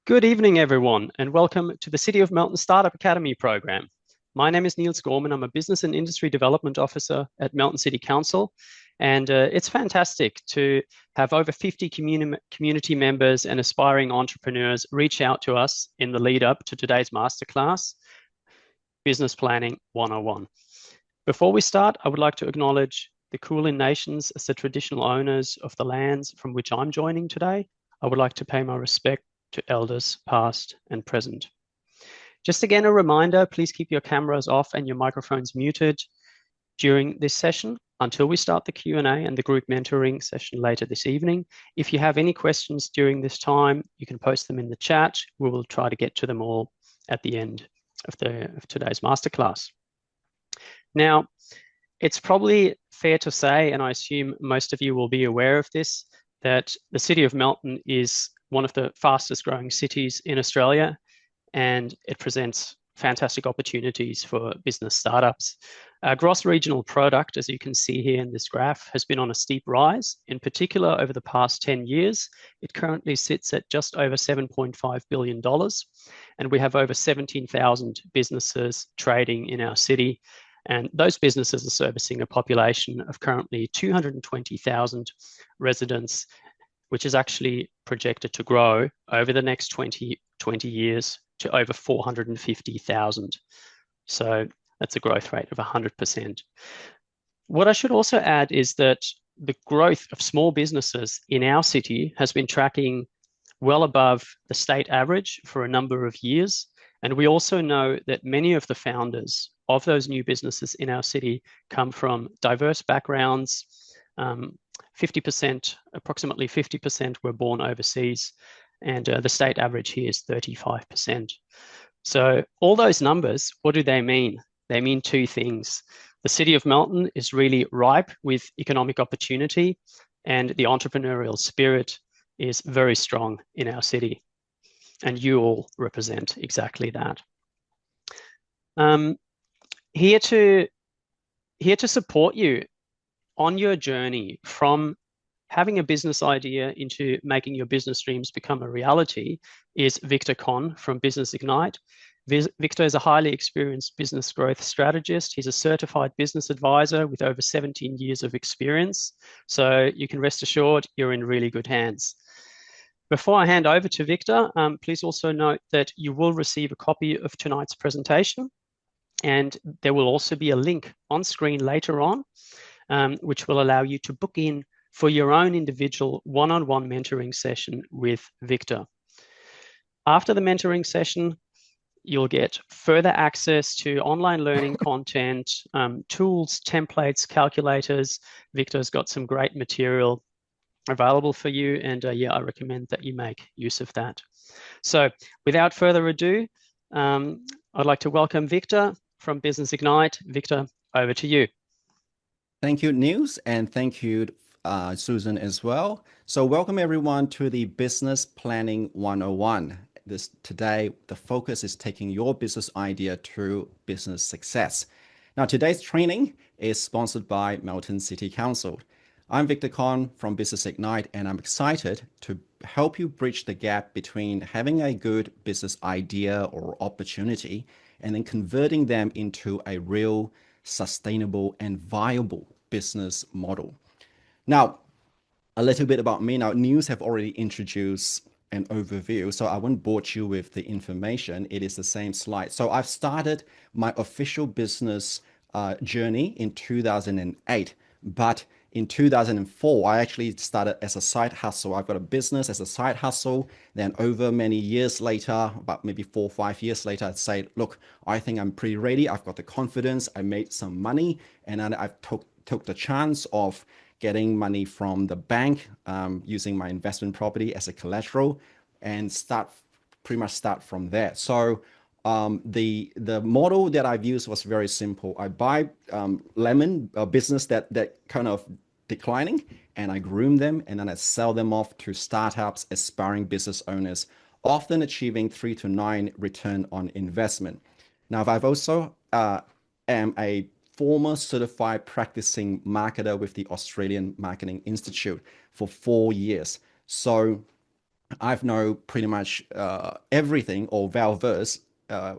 Good evening, everyone, and welcome to the City of Melton Startup Academy program. My name is Niels Gorman. I'm a Business and Industry Development Officer at Melton City Council, and it's fantastic to have over 50 community members and aspiring entrepreneurs reach out to us in the lead up to today's masterclass, Business Planning 101. Before we start, I would like to acknowledge the Kulin Nations as the traditional owners of the lands from which I'm joining today. I would like to pay my respect to elders past and present. Just again, a reminder, please keep your cameras off and your microphones muted during this session until we start the Q&A and the group mentoring session later this evening. If you have any questions during this time, you can post them in the chat. We will try to get to them all at the end of today's masterclass. Now, it's probably fair to say, and I assume most of you will be aware of this, that the City of Melton is one of the fastest growing cities in Australia, and it presents fantastic opportunities for business startups. Our gross regional product, as you can see here in this graph, has been on a steep rise, in particular over the past 10 years. It currently sits at just over $7.5 billion, and we have over 17,000 businesses trading in our city. And those businesses are servicing a population of currently 220,000 residents, which is actually projected to grow over the next 20 years to over 450,000. So that's a growth rate of 100%. What I should also add is that the growth of small businesses in our city has been tracking well above the state average for a number of years. And we also know that many of the founders of those new businesses in our city come from diverse backgrounds. approximately 50% were born overseas, and the state average here is 35%. So all those numbers, what do they mean? They mean two things. The City of Melton is really ripe with economic opportunity, and the entrepreneurial spirit is very strong in our city. And you all represent exactly that. Here to support you on your journey from having a business idea into making your business dreams become a reality is Victor Con from Business Ignite. Victor is a highly experienced business growth strategist. He's a certified business advisor with over 17 years of experience. So you can rest assured you're in really good hands. Before I hand over to Victor, please also note that you will receive a copy of tonight's presentation, and there will also be a link on screen later on, which will allow you to book in for your own individual one-on-one mentoring session with Victor. After the mentoring session, you'll get further access to online learning content, tools, templates, calculators. Victor's got some great material available for you, and yeah, I recommend that you make use of that. So without further ado, I'd like to welcome Victor from Business Ignite. Victor, over to you. Thank you, Niels, and thank you, Susan, as well. So welcome everyone to the Business Planning 101. Today, the focus is taking your business idea to business success. Now, today's training is sponsored by Melton City Council. I'm Victor Con from Business Ignite, and I'm excited to help you bridge the gap between having a good business idea or opportunity and then converting them into a real, sustainable, and viable business model. Now, a little bit about me. Now, Niels have already introduced an overview, so I won't bore you with the information. It is the same slide. So I've started my official business journey in 2008, but in 2004, I actually started as a side hustle. I've got a business as a side hustle. Then over many years later, about maybe 4 or 5 years later, I'd say, look, I think I'm pretty ready. I've got the confidence. I made some money, and then I took the chance of getting money from the bank, using my investment property as a collateral, and pretty much start from there. So the model that I've used was very simple. I buy lemon, a business that kind of declining, and I groom them, and then I sell them off to startups, aspiring business owners, often achieving 3 to 9 return on investment. Now, I've also am a former certified practicing marketer with the Australian Marketing Institute for 4 years. So I've know pretty much everything or well-versed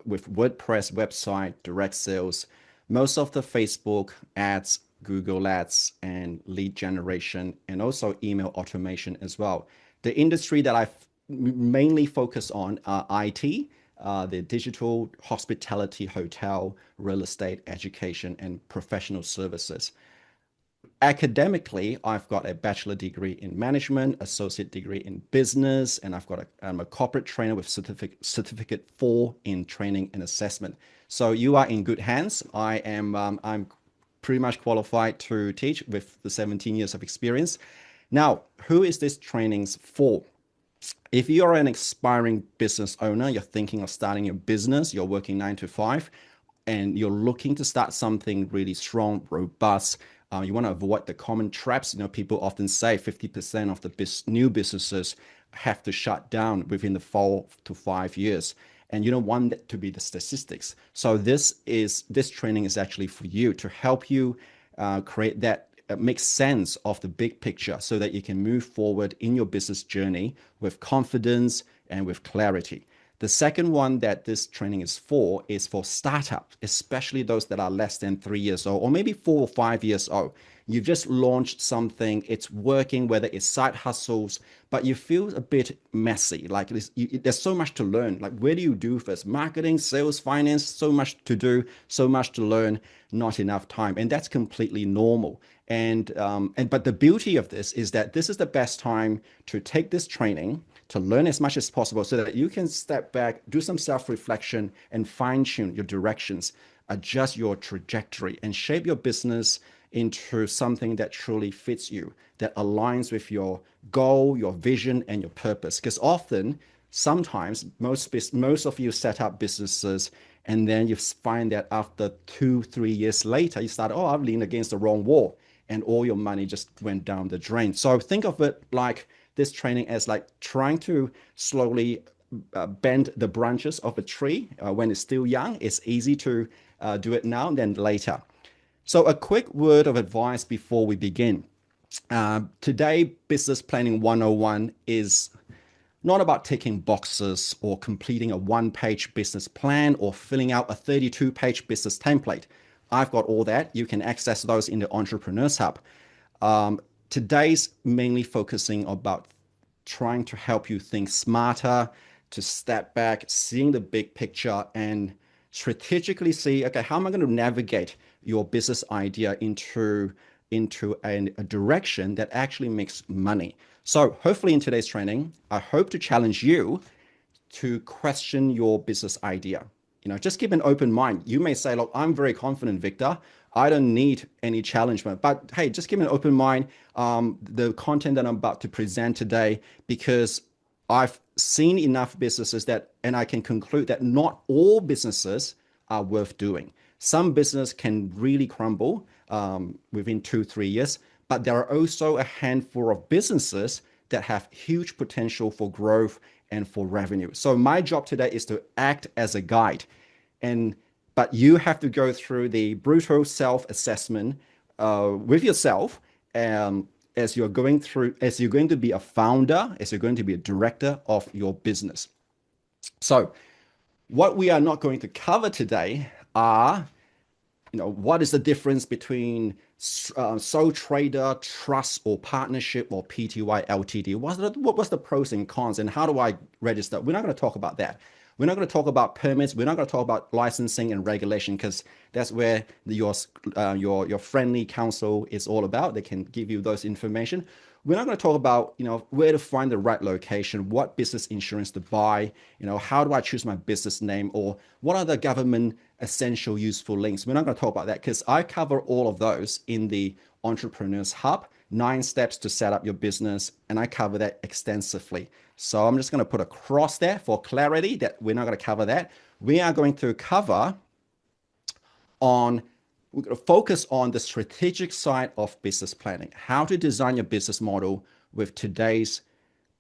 with WordPress website, direct sales, most of the Facebook ads, Google ads, and lead generation, and also email automation as well. The industry that I mainly focus on are IT, the digital, hospitality, hotel, real estate, education, and professional services. Academically, I've got a bachelor degree in management, associate degree in business, and I'm a corporate trainer with certificate 4 in training and assessment. So you are in good hands. I'm pretty much qualified to teach with the 17 years of experience. Now, who is this trainings for? If you're an aspiring business owner, you're thinking of starting your business, you're working 9 to 5, and you're looking to start something really strong, robust, you want to avoid the common traps. People often say 50% of the new businesses have to shut down within the 4 to 5 years. And you don't want that to be the statistics. So this training is actually for you to help you create that make sense of the big picture so that you can move forward in your business journey with confidence and with clarity. The second one that this training is for startups, especially those that are less than 3 years old or maybe 4 or 5 years old. You've just launched something, it's working, whether it's side hustles, but you feel a bit messy. Like there's so much to learn. Like, where do you do first? Marketing, sales, finance, so much to do, so much to learn, not enough time. And that's completely normal. But the beauty of this is that this is the best time to take this training to learn as much as possible so that you can step back, do some self-reflection, and fine-tune your directions, adjust your trajectory, and shape your business into something that truly fits you, that aligns with your goal, your vision, and your purpose. Because sometimes, most of you set up businesses, and then you find that after 2, 3 years later, you start, I've leaned against the wrong wall, and all your money just went down the drain. So think of it like this training as like trying to slowly bend the branches of a tree when it's still young. It's easy to do it now than later. So a quick word of advice before we begin. Today, Business Planning 101 is not about ticking boxes or completing a one-page business plan or filling out a 32-page business template. I've got all that. You can access those in the Entrepreneurs Hub. Today's mainly focusing about trying to help you think smarter, to step back, seeing the big picture, and strategically see, okay, how am I going to navigate your business idea into a direction that actually makes money? So hopefully in today's training, I hope to challenge you to question your business idea. Just keep an open mind. You may say, look, I'm very confident, Victor. I don't need any challengement. But hey, just keep an open mind. The content that I'm about to present today, because I've seen enough businesses and I can conclude that not all businesses are worth doing. Some business can really crumble within 2, 3 years, but there are also a handful of businesses that have huge potential for growth and for revenue. So my job today is to act as a guide, but you have to go through the brutal self-assessment with yourself as you're going to be a founder, as you're going to be a director of your business. So what we are not going to cover today are, what is the difference between sole trader, trust or partnership, or PTY LTD? What's the pros and cons, and how do I register? We're not going to talk about that. We're not going to talk about permits. We're not going to talk about licensing and regulation, because that's where your friendly counsel is all about. They can give you those information. We're not going to talk about, where to find the right location, what business insurance to buy, how do I choose my business name, or what are the government essential useful links. We're not going to talk about that, because I cover all of those in the Entrepreneurs Hub, 9 steps to set up your business, and I cover that extensively. So I'm just going to put a cross there for clarity that we're not going to cover that. We are going to we're going to focus on the strategic side of business planning, how to design your business model with today's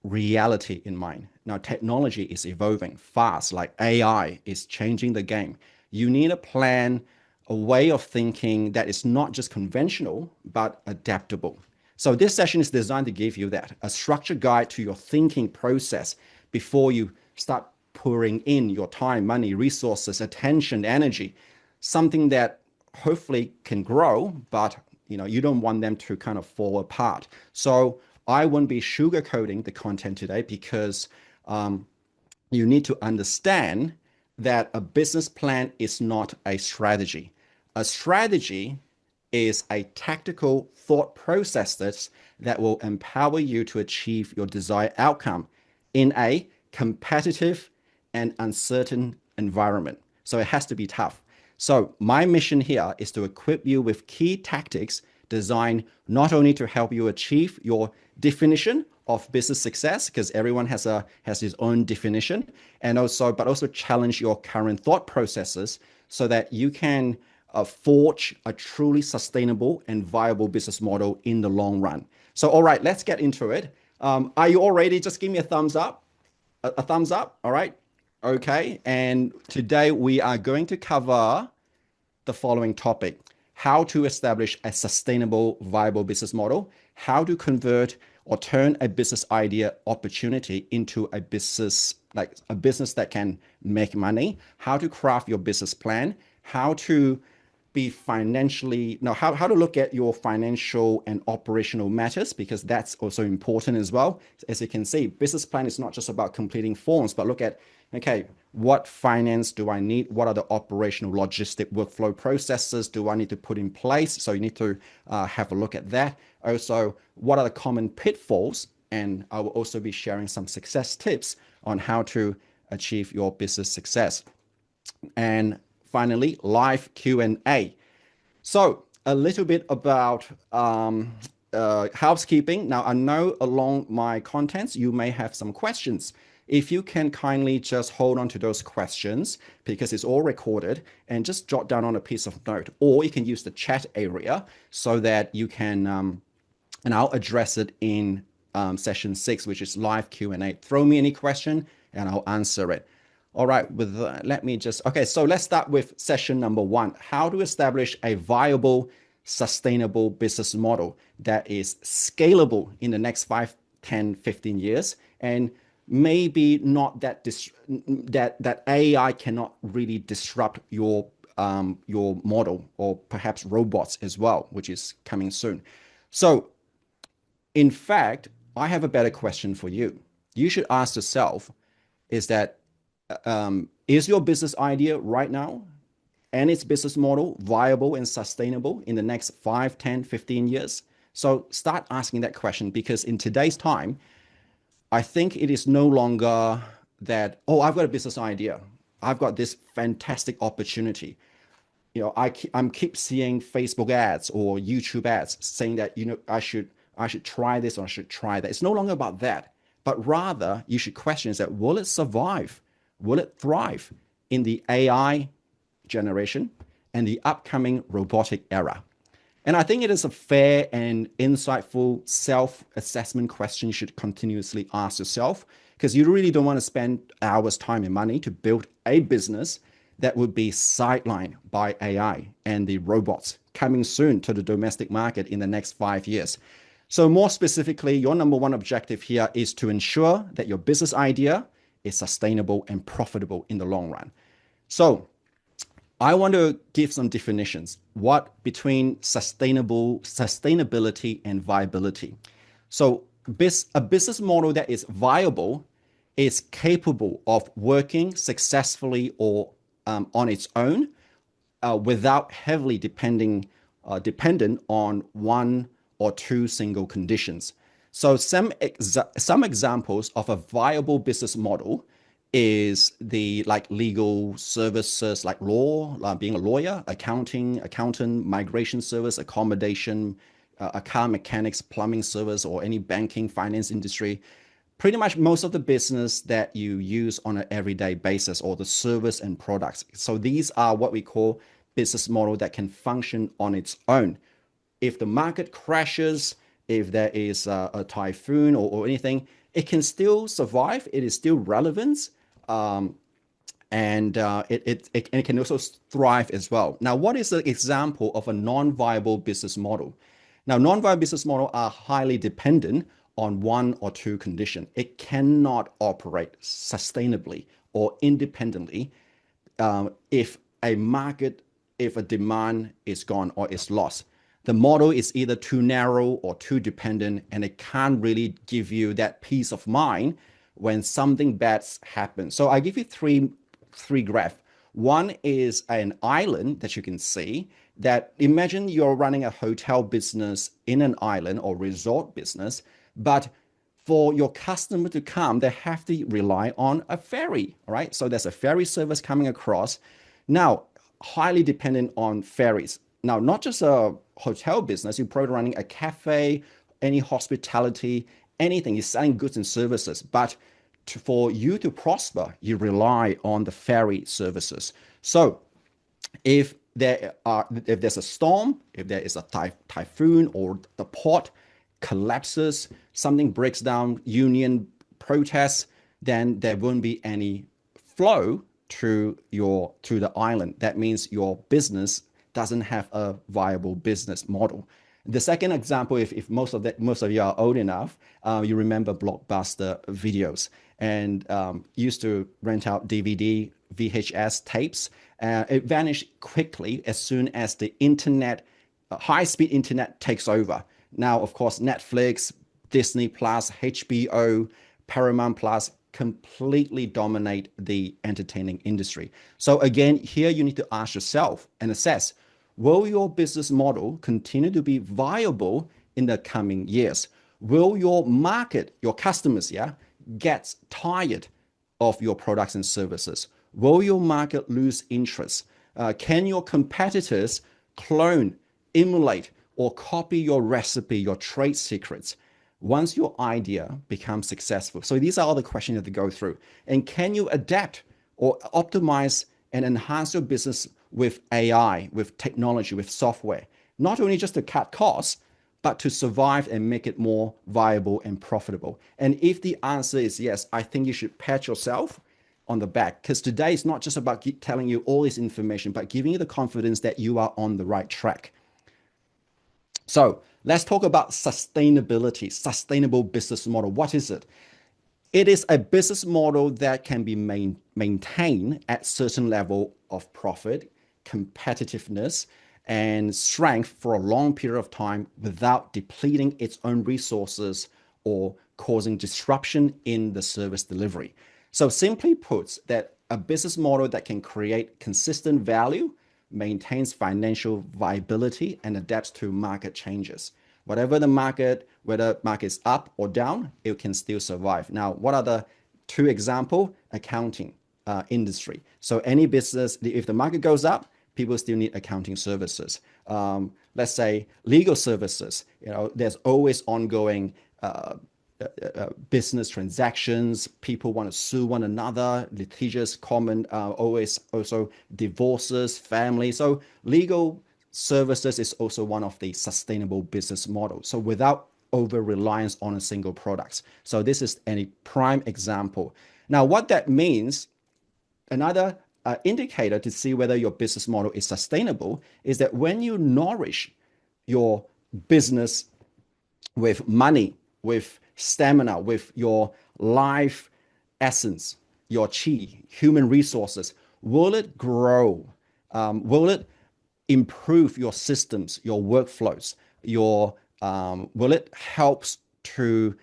reality in mind. Now, technology is evolving fast, like AI is changing the game. You need a plan, a way of thinking that is not just conventional, but adaptable. So this session is designed to give you that, a structured guide to your thinking process before you start pouring in your time, money, resources, attention, energy, something that hopefully can grow, but you don't want them to kind of fall apart. So I won't be sugarcoating the content today because you need to understand that a business plan is not a strategy. A strategy is a tactical thought process that will empower you to achieve your desired outcome in a competitive and uncertain environment. So it has to be tough. So my mission here is to equip you with key tactics designed not only to help you achieve your definition of business success, because everyone has his own definition, and also challenge your current thought processes so that you can forge a truly sustainable and viable business model in the long run. So, all right, let's get into it. Are you all ready? Just give me a thumbs up. A thumbs up. All right. Okay. And today we are going to cover the following topic: how to establish a sustainable, viable business model, how to convert or turn a business idea opportunity into a business, like a business that can make money, how to craft your business plan, how to be financially, no, how to look at your financial and operational matters, because that's also important as well. As you can see, business plan is not just about completing forms, but look at, okay, what finance do I need? What are the operational logistic workflow processes do I need to put in place? So you need to have a look at that. Also, what are the common pitfalls? And I will also be sharing some success tips on how to achieve your business success. And finally, live Q&A. So a little bit about housekeeping. Now, I know along my contents, you may have some questions. If you can kindly just hold on to those questions, because it's all recorded, and just jot down on a piece of note, or you can use the chat area so that you can, and I'll address it in session 6, which is live Q&A. Throw me any question and I'll answer it. All right, so let's start with session number 1, how to establish a viable, sustainable business model that is scalable in the next 5, 10, 15 years, and maybe not that AI cannot really disrupt your model, or perhaps robots as well, which is coming soon. So in fact, I have a better question for you. You should ask yourself, is your business idea right now and its business model viable and sustainable in the next 5, 10, 15 years? So start asking that question, because in today's time, I think it is no longer that, oh, I've got a business idea. I've got this fantastic opportunity. I'm keep seeing Facebook ads or YouTube ads saying that, I should try this or I should try that. It's no longer about that, but rather you should question is that, will it survive? Will it thrive in the AI generation and the upcoming robotic era? And I think it is a fair and insightful self-assessment question you should continuously ask yourself, because you really don't want to spend hours, time, and money to build a business that would be sidelined by AI and the robots coming soon to the domestic market in the next 5 years. So more specifically, your number one objective here is to ensure that your business idea is sustainable and profitable in the long run. So I want to give some definitions. What between sustainability and viability? So a business model that is viable is capable of working successfully or on its own without heavily dependent on one or two single conditions. So some examples of a viable business model is the legal services, like law, being a lawyer, accountant, migration service, accommodation, a car mechanics, plumbing service, or any banking, finance industry. Pretty much most of the business that you use on an everyday basis, or the service and products. So these are what we call business model that can function on its own. If the market crashes, if there is a typhoon or anything, it can still survive. It is still relevant, and it can also thrive as well. Now, what is an example of a non-viable business model? Now, non-viable business models are highly dependent on one or two conditions. It cannot operate sustainably or independently if a market, if a demand is gone or is lost. The model is either too narrow or too dependent, and it can't really give you that peace of mind when something bad happens. So I give you three graphs. One is an island that you can see that imagine you're running a hotel business in an island or resort business, but for your customer to come, they have to rely on a ferry, right? So there's a ferry service coming across. Now, highly dependent on ferries. Now, not just a hotel business, you're probably running a cafe, any hospitality, anything. You're selling goods and services. But for you to prosper, you rely on the ferry services. So if there's a storm, if there is a typhoon or the port collapses, something breaks down, union protests, then there won't be any flow to the island. That means your business doesn't have a viable business model. The second example, if most of you are old enough, you remember Blockbuster videos and used to rent out DVD, VHS tapes. It vanished quickly as soon as the internet, high-speed internet takes over. Now, of course, Netflix, Disney Plus, HBO, Paramount Plus completely dominate the entertaining industry. So again, here you need to ask yourself and assess, will your business model continue to be viable in the coming years? Will your market, your customers, get tired of your products and services? Will your market lose interest? Can your competitors clone, emulate, or copy your recipe, your trade secrets? Once your idea becomes successful. So these are all the questions you have to go through. And can you adapt or optimize and enhance your business with AI, with technology, with software? Not only just to cut costs, but to survive and make it more viable and profitable. And if the answer is yes, I think you should pat yourself on the back, because today is not just about telling you all this information, but giving you the confidence that you are on the right track. So let's talk about sustainability, sustainable business model. What is it? It is a business model that can be maintained at certain level of profit, competitiveness, and strength for a long period of time without depleting its own resources or causing disruption in the service delivery. So simply put, that a business model that can create consistent value, maintains financial viability, and adapts to market changes. Whatever the market, whether market is up or down, it can still survive. Now, what are the two examples? Accounting industry. So any business, if the market goes up, people still need accounting services. Let's say legal services. There's always ongoing business transactions. People want to sue one another. Litigious, common, always also divorces, family. So legal services is also one of the sustainable business models. So without over reliance on a single product. So this is a prime example. Now, what that means, another indicator to see whether your business model is sustainable is that when you nourish your business with money, with stamina, with your life essence, your chi, human resources, will it grow? Will it improve your systems, your workflows? Will it help to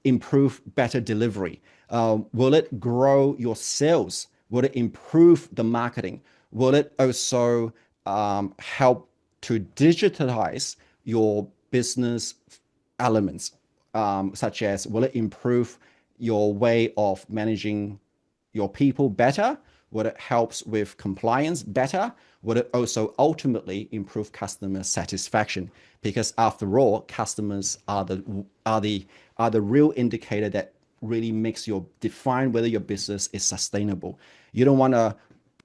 improve better delivery? Will it grow your sales? Will it improve the marketing? Will it also help to digitalize your business elements, such as will it improve your way of managing your people better? Will it helps with compliance better? Will it also ultimately improve customer satisfaction? Because after all, customers are the real indicator that really makes you define whether your business is sustainable. You don't want to,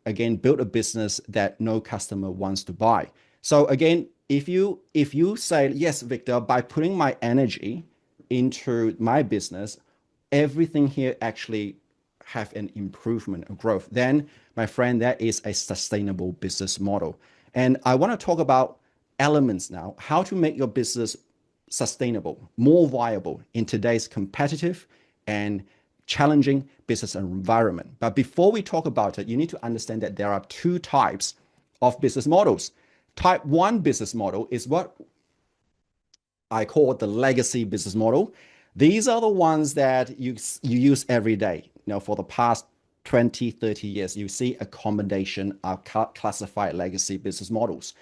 again, build a business that no customer wants to buy. So again, if you say, yes, Victor, by putting my energy into my business, everything here actually have an improvement of growth, then my friend, that is a sustainable business model. And I want to talk about elements now, how to make your business sustainable, more viable in today's competitive and challenging business environment. But before we talk about it, you need to understand that there are two types of business models. Type 1 business model is what I call the legacy business model. These are the ones that you use every day. For the past 20, 30 years, you see a combination of classified legacy business models.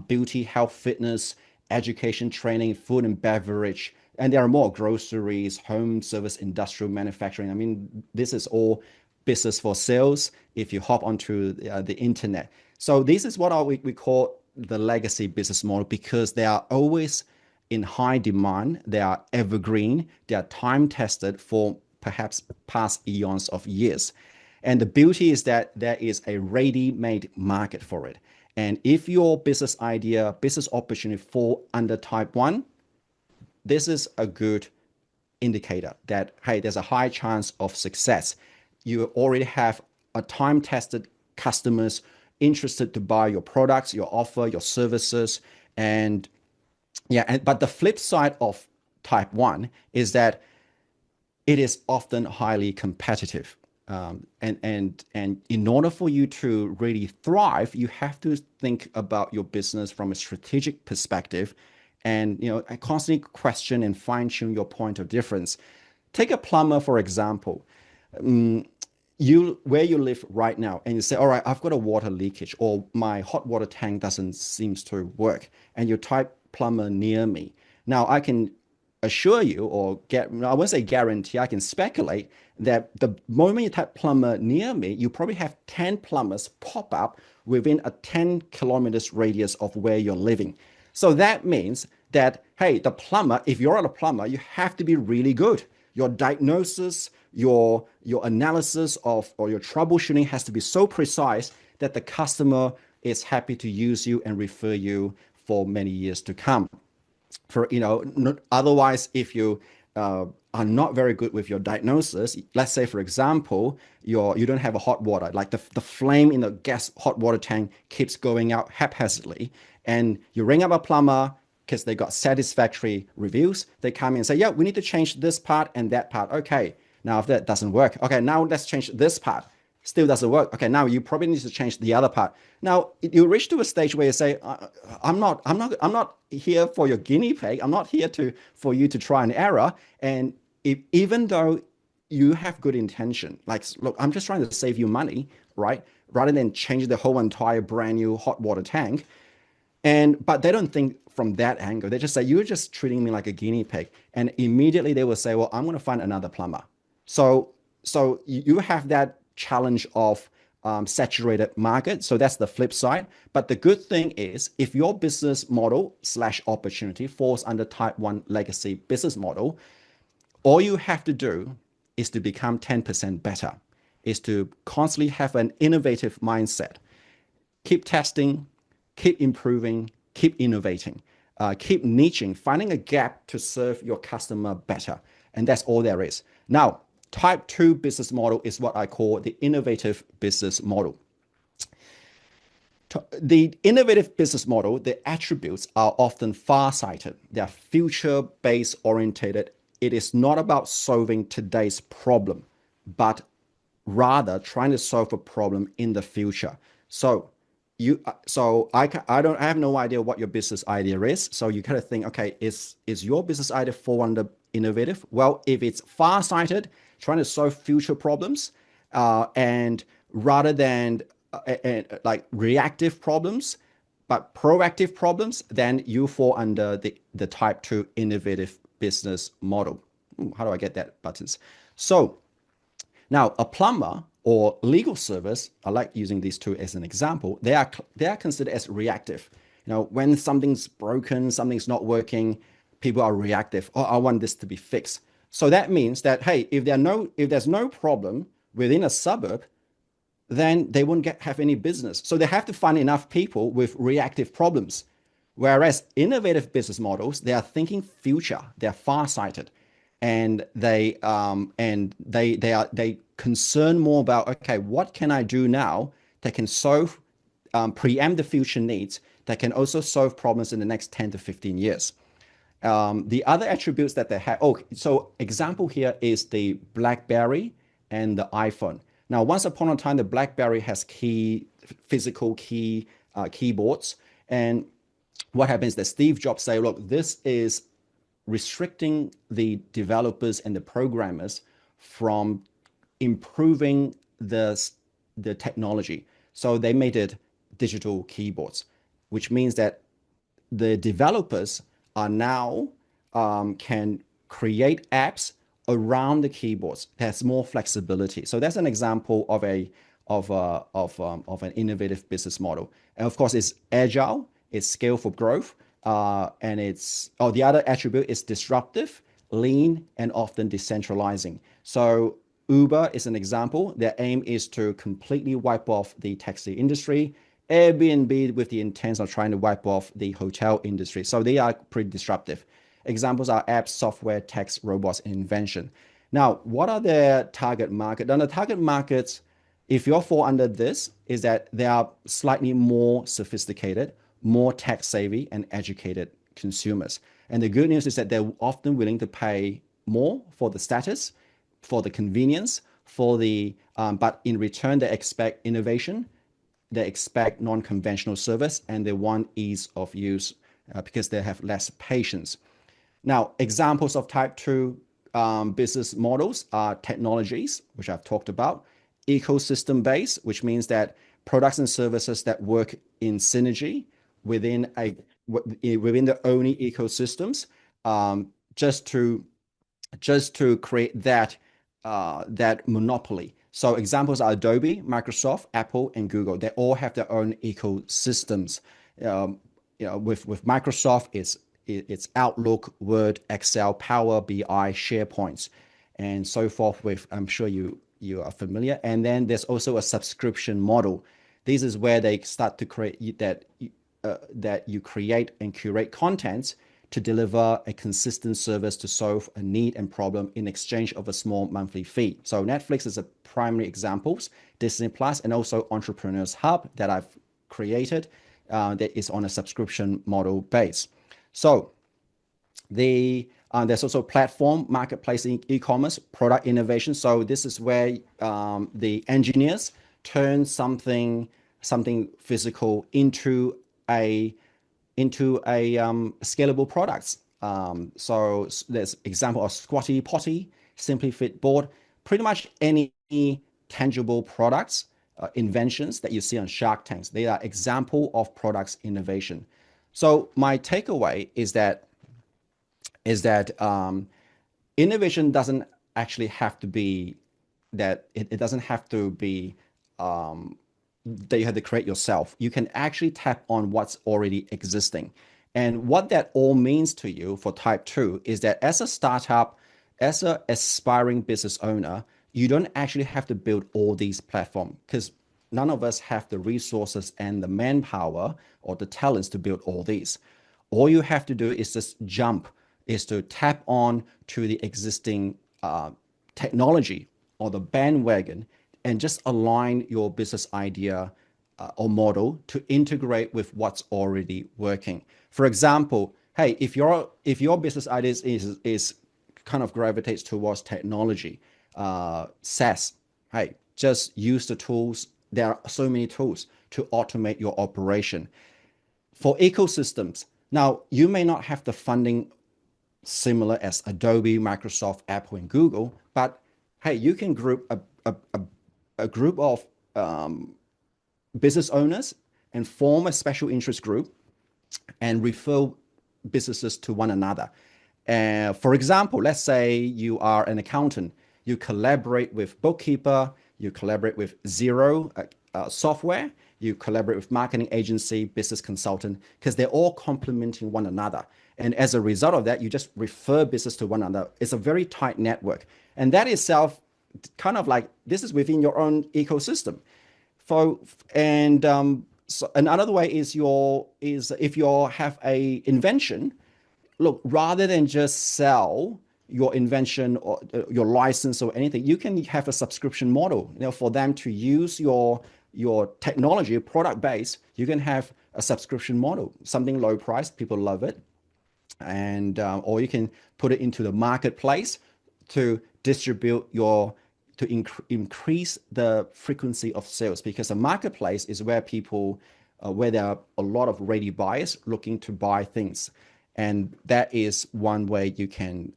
Beauty, health, fitness, education, training, food and beverage, and there are more: groceries, home service, industrial manufacturing. I mean, this is all business for sales if you hop onto the internet. So this is what we call the legacy business model, because they are always in high demand, they are evergreen, they are time tested for perhaps past eons of years. And the beauty is that there is a ready-made market for it. And if your business idea, business opportunity fall under type 1, this is a good indicator that, hey, there's a high chance of success. You already have a time-tested customers interested to buy your products, your offer, your services. And but the flip side of type 1 is that it is often highly competitive. And in order for you to really thrive, you have to think about your business from a strategic perspective, and constantly question and fine-tune your point of difference. Take a plumber, for example. Where you live right now, and you say, all right, I've got a water leakage, or my hot water tank doesn't seem to work, and you type plumber near me. Now I can assure you, or I won't say guarantee, I can speculate that the moment you type plumber near me, you probably have 10 plumbers pop up within a 10 kilometers radius of where you're living. So that means that, hey, the plumber, if you're a plumber, you have to be really good. Your diagnosis, your analysis of, or your troubleshooting has to be so precise that the customer is happy to use you and refer you for many years to come. Otherwise, if you are not very good with your diagnosis, let's say, for example, you don't have a hot water, like the flame in the gas hot water tank keeps going out haphazardly, and you ring up a plumber because they got satisfactory reviews. They come in and say, yeah, we need to change this part and that part. Okay, now if that doesn't work, okay, now let's change this part. Still doesn't work. Okay, now you probably need to change the other part. Now you reach to a stage where you say, I'm not here for your guinea pig. I'm not here for you to try and error. And even though you have good intention, like, look, I'm just trying to save you money, right? Rather than change the whole entire brand new hot water tank. But they don't think from that angle. They just say, you're just treating me like a guinea pig. And immediately they will say, well, I'm going to find another plumber. So you have that challenge of saturated market. So that's the flip side. But the good thing is, if your business model / opportunity falls under type 1 legacy business model, all you have to do is to become 10% better, is to constantly have an innovative mindset. Keep testing, keep improving, keep innovating, keep niching, finding a gap to serve your customer better. And that's all there is. Now, type 2 business model is what I call the innovative business model. The innovative business model, the attributes are often far-sighted. They are future-based orientated. It is not about solving today's problem, but rather trying to solve a problem in the future. So I have no idea what your business idea is. So you kind of think, okay, is your business idea fall under innovative? Well, if it's far-sighted, trying to solve future problems, and rather than like reactive problems, but proactive problems, then you fall under the type 2 innovative business model. How do I get that buttons? So now a plumber or legal service, I like using these two as an example, they are considered as reactive. When something's broken, something's not working, people are reactive. Oh, I want this to be fixed. So that means that, hey, if there's no problem within a suburb, then they won't have any business. So they have to find enough people with reactive problems. Whereas innovative business models, they are thinking future, they're far-sighted, and they concern more about, okay, what can I do now that can preempt the future needs that can also solve problems in the next 10 to 15 years. The other attributes that they have, so example here is the BlackBerry and the iPhone. Now, once upon a time, the BlackBerry has physical keyboards. And what happens is that Steve Jobs say, look, this is restricting the developers and the programmers from improving the technology. So they made it digital keyboards, which means that the developers are now can create apps around the keyboards. There's more flexibility. So that's an example of an innovative business model. And of course, it's agile, it's scale for growth, and the other attribute is disruptive, lean, and often decentralizing. So Uber is an example. Their aim is to completely wipe off the taxi industry. Airbnb with the intent of trying to wipe off the hotel industry. So they are pretty disruptive. Examples are apps, software, tech, robots, and invention. Now, what are their target market? Now, the target markets, if you fall under this, is that they are slightly more sophisticated, more tech savvy, and educated consumers. And the good news is that they're often willing to pay more for the status, for the convenience, but in return, they expect innovation, they expect non-conventional service, and they want ease of use because they have less patience. Now, examples of type 2 business models are technologies, which I've talked about, ecosystem-based, which means that products and services that work in synergy within the only ecosystems, just to create that monopoly. So examples are Adobe, Microsoft, Apple, and Google. They all have their own ecosystems. With Microsoft, it's Outlook, Word, Excel, Power BI, SharePoints, and so forth. I'm sure you are familiar. And then there's also a subscription model. This is where they start to create that you create and curate contents to deliver a consistent service to solve a need and problem in exchange of a small monthly fee. So Netflix is a primary examples, Disney Plus, and also Entrepreneurs Hub that I've created that is on a subscription model base. So there's also platform, marketplace, e-commerce, product innovation. So this is where the engineers turn something physical into a scalable products. So there's example of Squatty Potty, Simply Fit Board, pretty much any tangible products, inventions that you see on Shark Tanks. They are example of products innovation. So my takeaway is that innovation doesn't actually have to be that it doesn't have to be that you have to create yourself. You can actually tap on what's already existing. And what that all means to you for type 2 is that as a startup, as an aspiring business owner, you don't actually have to build all these platforms because none of us have the resources and the manpower or the talents to build all these. All you have to do is just is to tap on to the existing technology or the bandwagon and just align your business idea or model to integrate with what's already working. For example, hey, if your business idea is kind of gravitates towards technology, SaaS, hey, just use the tools. There are so many tools to automate your operation. For ecosystems, now you may not have the funding similar as Adobe, Microsoft, Apple, and Google, but hey, you can group a group of business owners and form a special interest group and refer businesses to one another. For example, let's say you are an accountant, you collaborate with bookkeeper, you collaborate with Xero software, you collaborate with marketing agency, business consultant, because they're all complementing one another. And as a result of that, you just refer business to one another. It's a very tight network. And that itself, kind of like, this is within your own ecosystem. So another way is if you have a invention, look, rather than just sell your invention or your license or anything, you can have a subscription model, for them to use your your technology, product base, you can have a subscription model, something low price, people love it. And or you can put it into the marketplace to distribute your increase the frequency of sales, because a marketplace is where people where there are a lot of ready buyers looking to buy things, and that is one way you can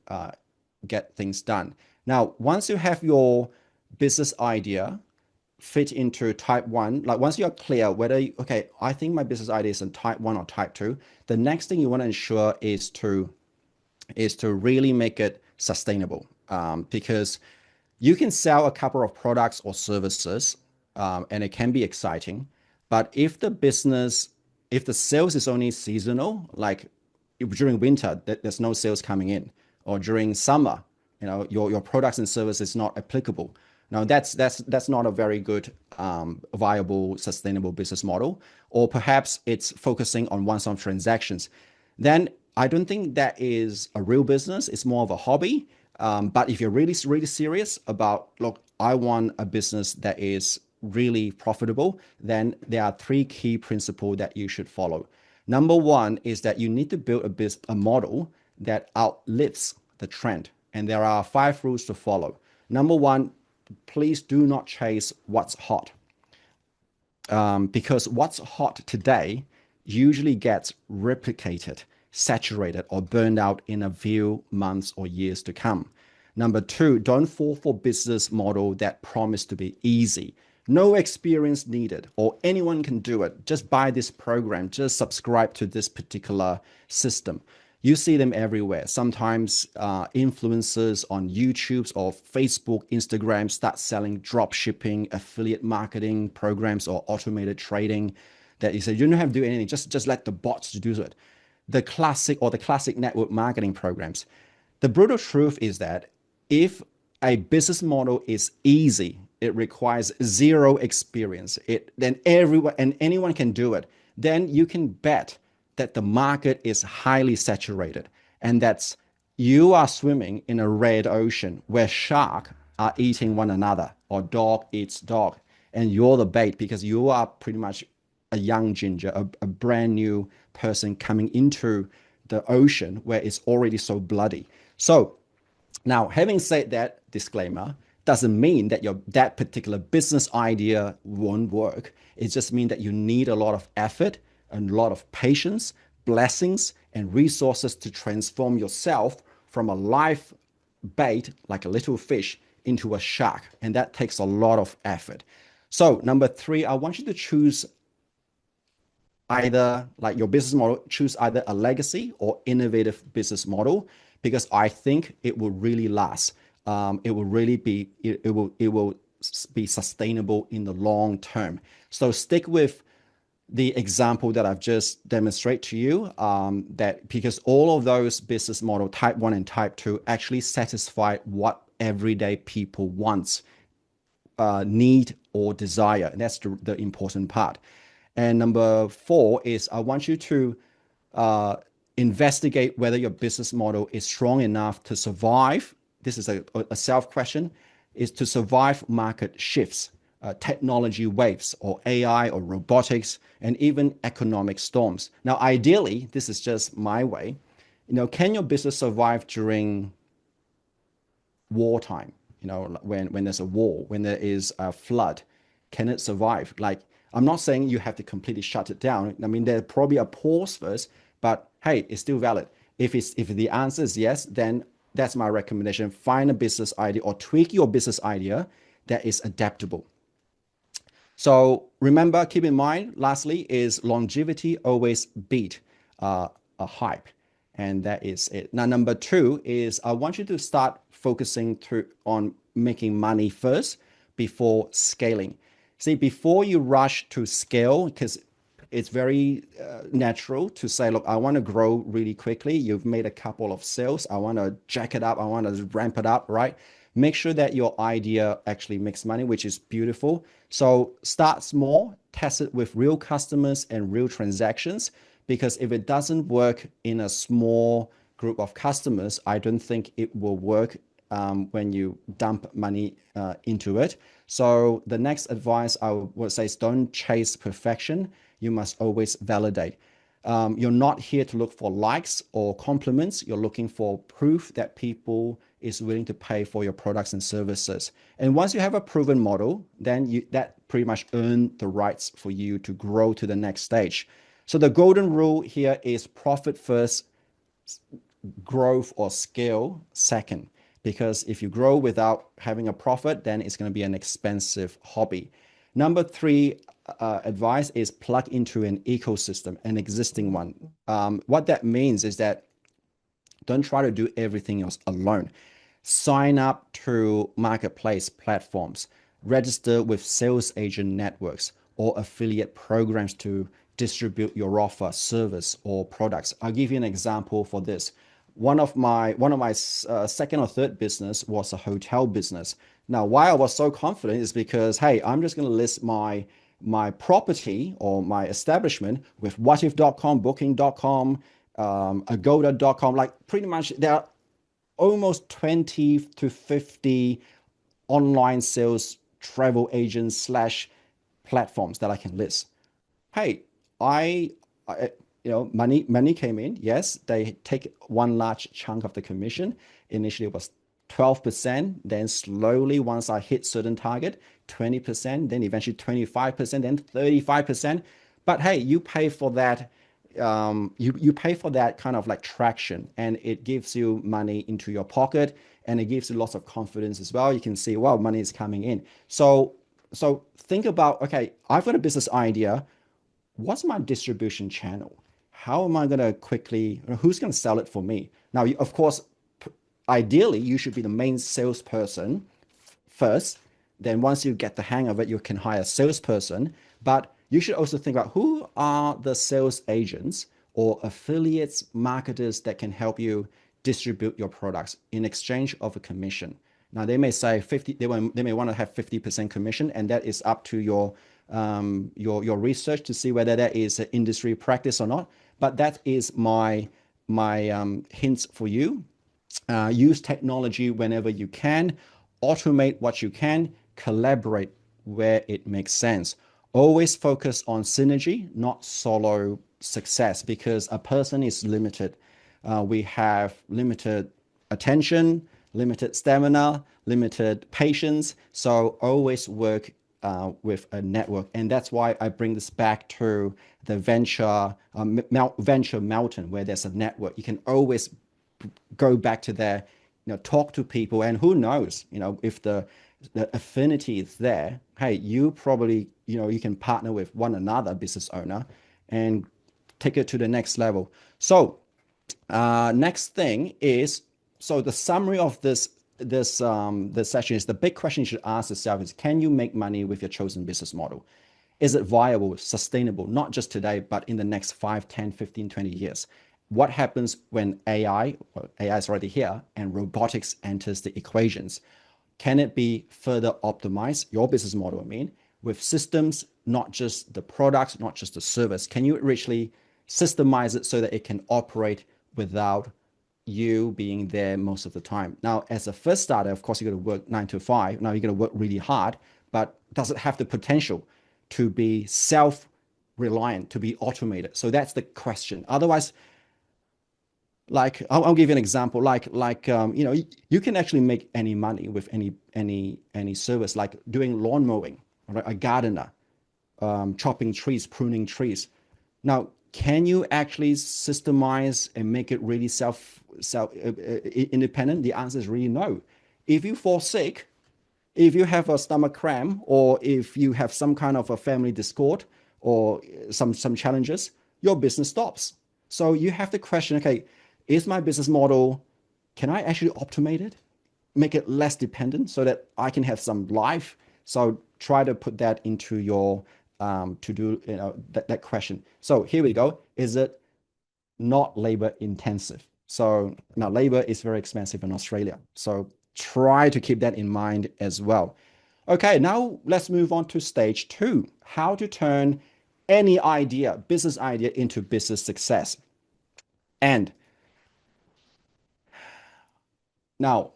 get things done. Now, once you have your business idea fit into type 1, like once you're clear whether okay, I think my business idea is in type 1 or type 2, the next thing you want to ensure is to really make it sustainable, because you can sell a couple of products or services, and it can be exciting, but if the sales is only seasonal, like during winter there's no sales coming in, or during summer, your products and services is not applicable. Now that's not a very good viable, sustainable business model. Or perhaps it's focusing on one-off transactions. Then I don't think that is a real business. It's more of a hobby. But if you're really, really serious about, look, I want a business that is really profitable, then there are three key principles that you should follow. Number one is that you need to build a model that outlives the trend. And there are 5 rules to follow. Number one, please do not chase what's hot. Because what's hot today usually gets replicated, saturated, or burned out in a few months or years to come. Number two, don't fall for business model that promise to be easy. No experience needed, or anyone can do it. Just buy this program, just subscribe to this particular system. You see them everywhere. Sometimes influencers on YouTube or Facebook, Instagram start selling drop shipping, affiliate marketing programs, or automated trading that you say you don't have to do anything. Just let the bots do it. The classic network marketing programs. The brutal truth is that if a business model is easy, it requires zero experience, then anyone can do it, then you can bet that the market is highly saturated, and that's you are swimming in a red ocean where sharks are eating one another, or dog eats dog, and you're the bait because you are pretty much a young ginger, a brand new person coming into the ocean where it's already so bloody. So now, having said that disclaimer, doesn't mean that that particular business idea won't work. It just means that you need a lot of effort and a lot of patience, blessings, and resources to transform yourself from a live bait, like a little fish, into a shark. And that takes a lot of effort. So number 3, I want you to choose either, like your business model, choose either a legacy or innovative business model, because I think it will really last. It will really be, it will be sustainable in the long term. So stick with the example that I've just demonstrated to you, that because all of those business model type 1 and type 2 actually satisfy what everyday people want, need, or desire. And that's the important part. And number 4 is I want you to investigate whether your business model is strong enough to survive. This is a self question, is to survive market shifts, technology waves, or AI or robotics, and even economic storms. Now, ideally, this is just my way, can your business survive during wartime? When there's a war, when there is a flood, can it survive? Like, I'm not saying you have to completely shut it down. I mean, there's probably a pause first, but hey, it's still valid. If the answer is yes, then that's my recommendation. Find a business idea or tweak your business idea that is adaptable. So remember, keep in mind, lastly, is longevity always beat a hype. And that is it. Now, number 2 is I want you to start focusing on making money first before scaling. See, before you rush to scale, because it's very natural to say, look, I want to grow really quickly. You've made a couple of sales. I want to jack it up. I want to ramp it up, right? Make sure that your idea actually makes money, which is beautiful. So start small, test it with real customers and real transactions, because if it doesn't work in a small group of customers, I don't think it will work when you dump money into it. So the next advice I would say is don't chase perfection. You must always validate. You're not here to look for likes or compliments. You're looking for proof that people is willing to pay for your products and services. And once you have a proven model, then that pretty much earn the rights for you to grow to the next stage. So the golden rule here is profit first, growth or scale second. Because if you grow without having a profit, then it's going to be an expensive hobby. Number three advice is plug into an ecosystem, an existing one. What that means is that don't try to do everything else alone. Sign up to marketplace platforms, register with sales agent networks or affiliate programs to distribute your offer, service, or products. I'll give you an example for this. One of my second or third business was a hotel business. Now, why I was so confident is because, hey, I'm just going to list my property or my establishment with whatif.com, booking.com, agoda.com. Like pretty much there are almost 20 to 50 online sales travel agents slash platforms that I can list. Hey, I money came in. Yes, they take one large chunk of the commission. Initially, it was 12%. Then slowly, once I hit certain target, 20%. Then eventually 25%. Then 35%. But hey, you pay for that. You pay for that kind of like traction, and it gives you money into your pocket, and it gives you lots of confidence as well. You can see, wow, money is coming in. So think about, okay, I've got a business idea. What's my distribution channel? How am I going to quickly, who's going to sell it for me? Now, of course, ideally, you should be the main salesperson first. Then once you get the hang of it, you can hire a salesperson. But you should also think about who are the sales agents or affiliates, marketers that can help you distribute your products in exchange of a commission. Now they may say 50, they may want to have 50% commission, and that is up to your research to see whether that is an industry practice or not. But that is my hints for you. Use technology whenever you can, automate what you can, collaborate where it makes sense. Always focus on synergy, not solo success, because a person is limited. We have limited attention, limited stamina, limited patience. So always work with a network. And that's why I bring this back to the venture Melton, where there's a network. You can always go back to there, talk to people, and who knows, if the affinity is there, hey, you probably, you can partner with one another business owner and take it to the next level. So next thing is, so the summary of this session is, the big question you should ask yourself is, can you make money with your chosen business model? Is it viable, sustainable, not just today, but in the next 5, 10, 15, 20 years? What happens when AI is already here, and robotics enters the equations? Can it be further optimized, your business model, with systems, not just the products, not just the service? Can you richly systemize it so that it can operate without you being there most of the time? Now, as a first starter, of course, you're going to work 9 to 5. Now, you're going to work really hard, but does it have the potential to be self-reliant, to be automated? So that's the question. Otherwise, like I'll give you an example. You can actually make any money with any service, like doing lawn mowing, right? A gardener, chopping trees, pruning trees. Now, can you actually systemize and make it really self independent? The answer is really no. If you fall sick, if you have a stomach cramp, or if you have some kind of a family discord or some challenges, your business stops. So you have to question, okay, is my business model, can I actually automate it, make it less dependent so that I can have some life? So try to put that into your to do that question. So here we go. Is it not labor intensive? So now labor is very expensive in Australia. So try to keep that in mind as well. Okay, now let's move on to stage 2, how to turn any idea, business idea, into business success. And now,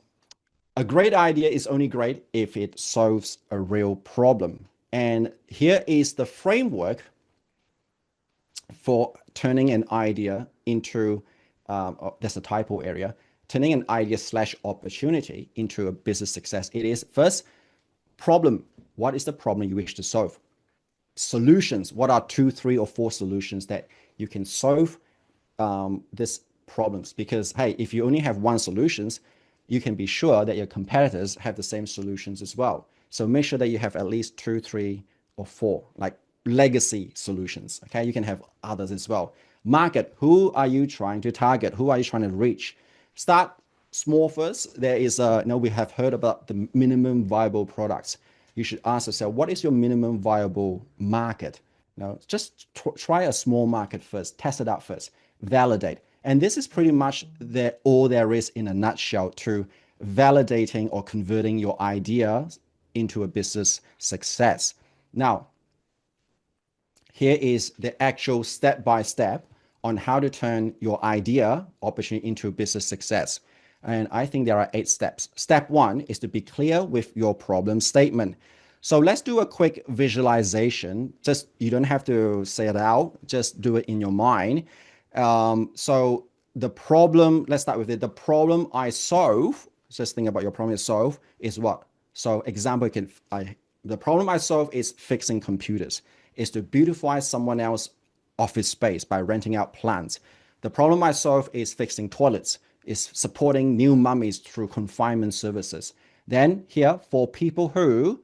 A great idea is only great if it solves a real problem. And here is the framework for turning an idea into, that's a typo area, turning an idea slash opportunity into a business success. It is first, problem. What is the problem you wish to solve? Solutions. What are 2, 3, or 4 solutions that you can solve these problems? Because, hey, if you only have one solutions, you can be sure that your competitors have the same solutions as well. So make sure that you have at least 2, 3, or 4, like legacy solutions. Okay, you can have others as well. Market. Who are you trying to target? Who are you trying to reach? Start small first. There is we have heard about the minimum viable products. You should ask yourself, what is your minimum viable market? Just try a small market first, test it out first, validate. And this is pretty much all there is in a nutshell to validating or converting your idea into a business success. Now, here is the actual step-by-step on how to turn your idea opportunity into a business success. And I think there are 8 steps. Step 1 is to be clear with your problem statement. So let's do a quick visualization. Just, you don't have to say it out, just do it in your mind. So the problem, let's start with it. The problem I solve, just think about your problem you solve is what? So example, the problem I solve is fixing computers, is to beautify someone else's office space by renting out plants. The problem I solve is fixing toilets, is supporting new mummies through confinement services. Then here, for people who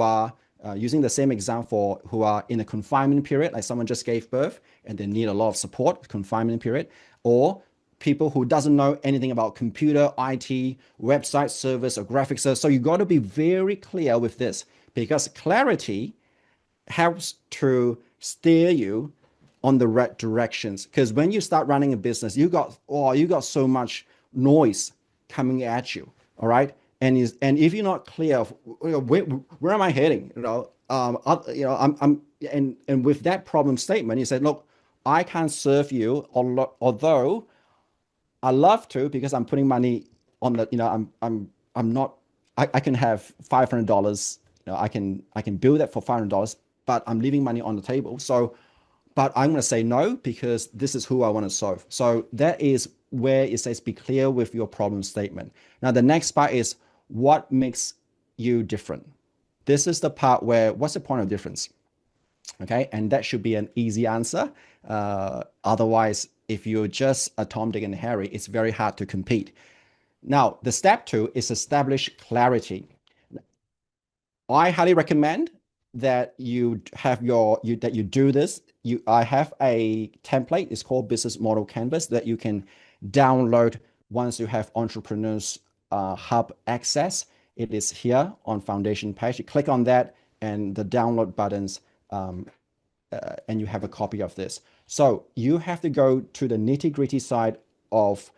are using the same example, who are in a confinement period, like someone just gave birth and they need a lot of support, confinement period, or people who doesn't know anything about computer, IT, website service, or graphics service. So you got to be very clear with this, because clarity helps to steer you on the right directions. Because when you start running a business, you got so much noise coming at you. All right. And if you're not clear of where am I heading, and with that problem statement, you said, look, I can't serve you, although I love to, because I'm putting money on the, I'm not, I can have $500, I can build that for $500, but I'm leaving money on the table. So, but I'm going to say no, because this is who I want to solve. So that is where it says be clear with your problem statement. Now, the next part is what makes you different. This is the part where, what's the point of difference? Okay, and that should be an easy answer. Otherwise, if you're just a Tom, Dick, and Harry, it's very hard to compete. Now, the step 2 is establish clarity. I highly recommend that you have that you do this. I have a template. It's called Business Model Canvas that you can download once you have Entrepreneurs Hub access. It is here on Foundation page. You click on that and the download buttons, and you have a copy of this. So you have to go to the nitty-gritty side of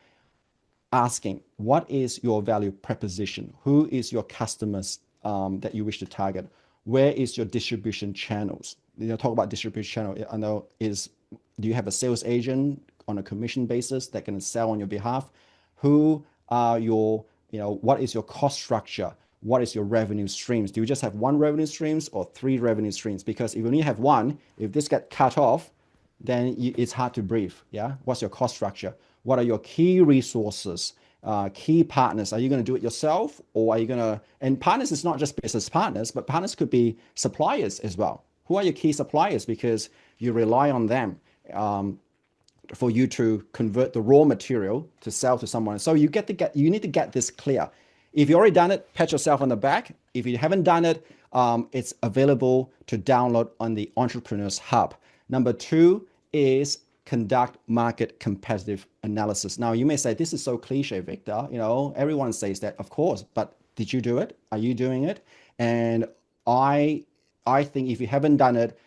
asking, what is your value proposition? Who is your customers that you wish to target? Where is your distribution channels? Talk about distribution channel. I know do you have a sales agent on a commission basis that can sell on your behalf? Who are your, what is your cost structure? What is your revenue streams? Do you just have one revenue streams or 3 revenue streams? Because if you only have one, if this gets cut off, then it's hard to breathe. Yeah. What's your cost structure? What are your key resources? Key partners? Are you going to do it yourself, or are you going to? And partners is not just business partners, but partners could be suppliers as well. Who are your key suppliers? Because you rely on them for you to convert the raw material to sell to someone. So you need to get this clear. If you already done it, pat yourself on the back. If you haven't done it, it's available to download on the Entrepreneurs Hub. Number 2 is conduct market competitive analysis. Now, you may say, this is so cliche, Victor. Everyone says that, of course, but did you do it? Are you doing it? And I think if you haven't done it,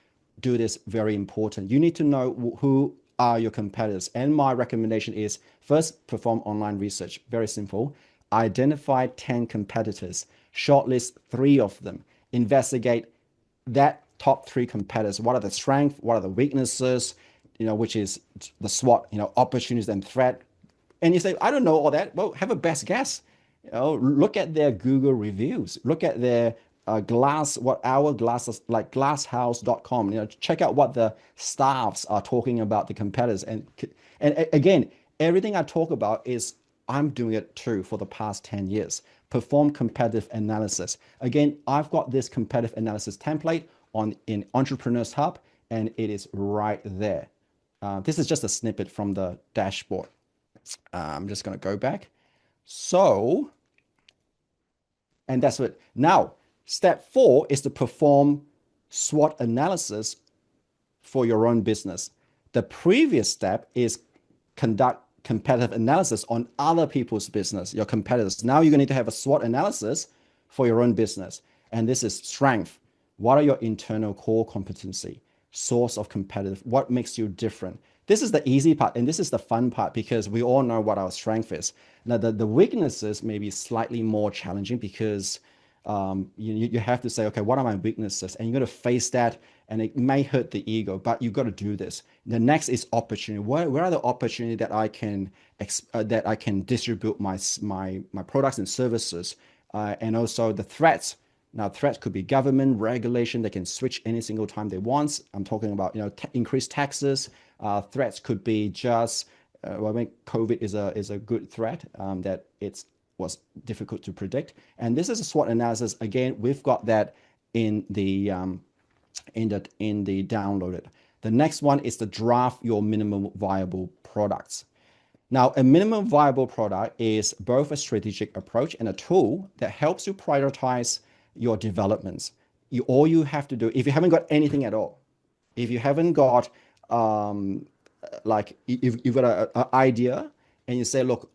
do this. Very important. You need to know who are your competitors. And my recommendation is first, perform online research. Very simple. Identify 10 competitors, shortlist 3 of them, investigate that top 3 competitors. What are the strengths? What are the weaknesses? Which is the SWOT, opportunities and threat. And you say, I don't know all that. Well, have a best guess. Look at their Google reviews. Look at their glass, what our glasses like glasshouse.com. Check out what the staffs are talking about the competitors. And again, everything I talk about is I'm doing it too for the past 10 years. Perform competitive analysis. Again, I've got this competitive analysis template in Entrepreneurs Hub, and it is right there. This is just a snippet from the dashboard. I'm just going to go back. So, and that's what. Now, step 4 is to perform SWOT analysis for your own business. The previous step is conduct competitive analysis on other people's business, your competitors. Now you're going to need to have a SWOT analysis for your own business. And this is strength. What are your internal core competency? Source of competitive, what makes you different? This is the easy part, and this is the fun part because we all know what our strength is. Now, the weaknesses may be slightly more challenging because you have to say, okay, what are my weaknesses? And you're going to face that, and it may hurt the ego, but you've got to do this. The next is opportunity. Where are the opportunities that I can distribute my products and services, and also the threats. Now, threats could be government regulation. They can switch any single time they want. I'm talking about increased taxes. Threats could be just well, I think COVID is a good threat that was difficult to predict. And this is a SWOT analysis. Again, we've got that in the downloaded. The next one is to draft your minimum viable products. Now, a minimum viable product is both a strategic approach and a tool that helps you prioritize your developments. All you have to do, if you haven't got anything at all, if you haven't got like you've got an idea and you say, look,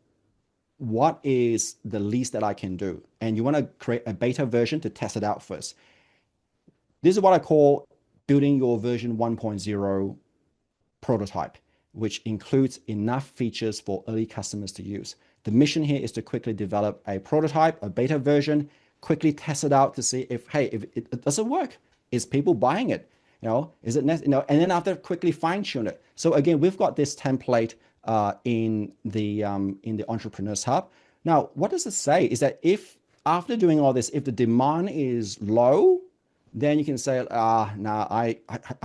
what is the least that I can do? And you want to create a beta version to test it out first. This is what I call building your version 1.0 prototype, which includes enough features for early customers to use. The mission here is to quickly develop a prototype, a beta version, quickly test it out to see if it doesn't work. Is people buying it? Is it and then after quickly fine tune it. So again, we've got this template in the Entrepreneurs Hub. Now, what does it say is that if after doing all this, if the demand is low, then you can say, nah, I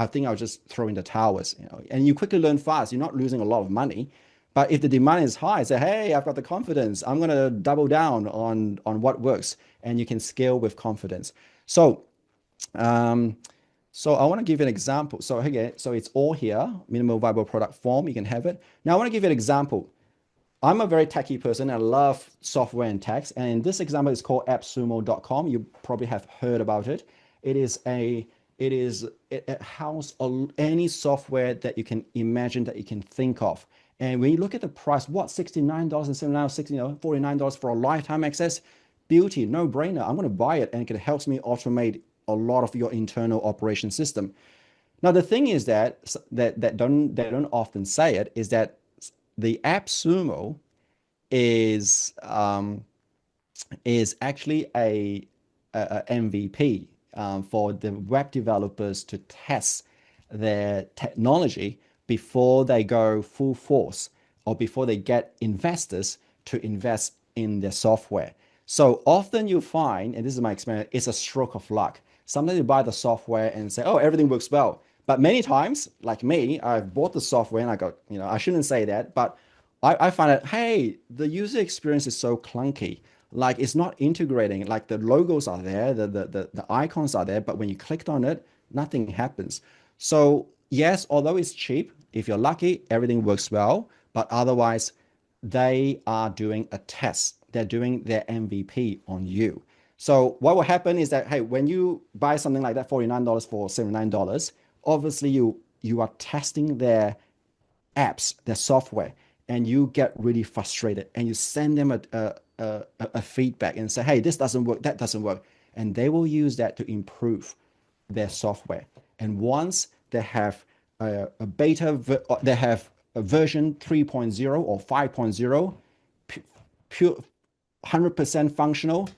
think I'll just throw in the towers, and you quickly learn fast. You're not losing a lot of money. But if the demand is high, say, hey, I've got the confidence. I'm going to double down on what works, and you can scale with confidence. So I want to give you an example. So again, so it's all here, minimal viable product form. You can have it. Now I want to give you an example. I'm a very techy person. I love software and tech. And this example is called appsumo.com. You probably have heard about it. It houses any software that you can imagine, that you can think of. And when you look at the price, what, $69.79, $49 for a lifetime access? Beauty, no brainer. I'm going to buy it, and it helps me automate a lot of your internal operation system. Now, the thing is that don't often say it is that the AppSumo is actually a MVP for the web developers to test their technology before they go full force or before they get investors to invest in their software. So often you find, and this is my experience, it's a stroke of luck. Sometimes you buy the software and say, oh, everything works well. But many times, like me, I've bought the software and I go, I shouldn't say that, but I find that, hey, the user experience is so clunky. Like it's not integrating, like the logos are there, the icons are there, but when you clicked on it, nothing happens. So yes, although it's cheap, if you're lucky, everything works well, but otherwise they are doing a test. They're doing their MVP on you. So what will happen is that, hey, when you buy something like that, $49 for $79, obviously you are testing their apps, their software, and you get really frustrated and you send them a feedback and say, hey, this doesn't work, that doesn't work. And they will use that to improve their software. And once they have a beta, they have a version 3.0 or 5.0, pure 100% functional,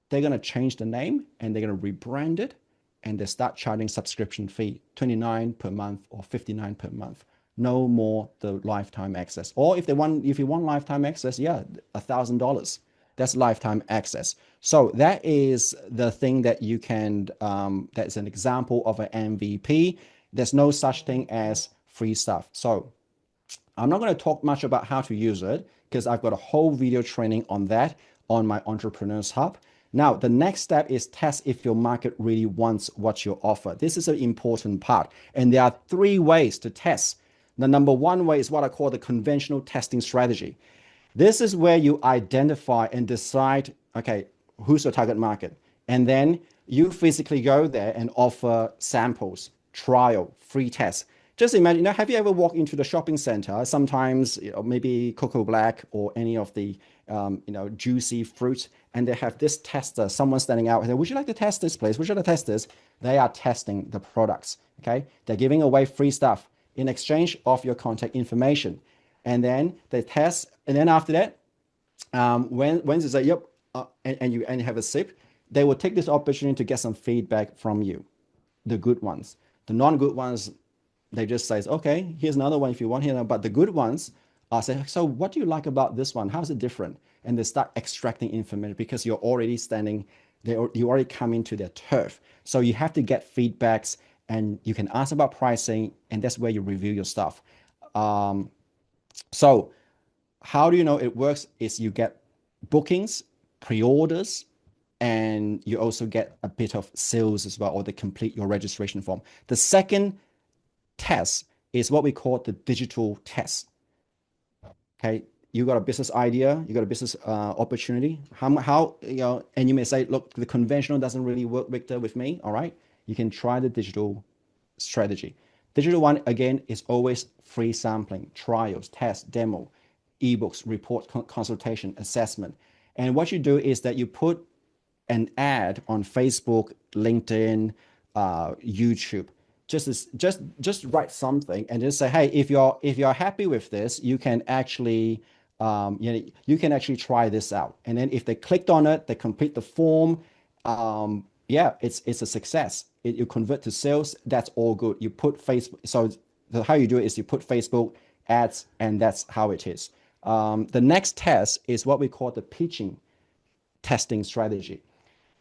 they're going to change the name and they're going to rebrand it, and they start charging subscription fee, $29 per month or $59 per month. No more the lifetime access. Or if you want lifetime access, yeah, $1,000. That's lifetime access. So that is the thing that you can, that's an example of an MVP. There's no such thing as free stuff. So I'm not going to talk much about how to use it because I've got a whole video training on that on my Entrepreneurs Hub. Now, the next step is test if your market really wants what you offer. This is an important part. And there are 3 ways to test. The number 1 way is what I call the conventional testing strategy. This is where you identify and decide, okay, who's your target market? And then you physically go there and offer samples, trial, free tests. Just imagine, have you ever walked into the shopping center? Sometimes, maybe Cocoa Black or any of the, juicy fruits, and they have this tester, someone standing out and say, would you like to test this, please? Would you like to test this? They are testing the products, okay? They're giving away free stuff in exchange of your contact information. And then they test, and then after that, when they say, yep, and you have a sip, they will take this opportunity to get some feedback from you, the good ones. The non-good ones, they just say, okay, here's another one if you want here. But the good ones are saying, so what do you like about this one? How's it different? And they start extracting information because you're already standing, you already come into their turf. So you have to get feedbacks, and you can ask about pricing, and that's where you review your stuff. So how do you know it works is you get bookings, pre-orders, and you also get a bit of sales as well, or they complete your registration form. The second test is what we call the digital test. Okay, you got a business idea, you got a business opportunity. How and you may say, look, the conventional doesn't really work, Victor, with me. All right, you can try the digital strategy. Digital one, again, is always free sampling, trials, tests, demo, ebooks, report, consultation, assessment. And what you do is that you put an ad on Facebook, LinkedIn, YouTube. Just write something and just say, hey, if you're happy with this, you can actually you can actually try this out. And then if they clicked on it, they complete the form. Yeah, it's a success. You convert to sales. That's all good. You put Facebook. So how you do it is you put Facebook ads, and that's how it is. The next test is what we call the pitching testing strategy.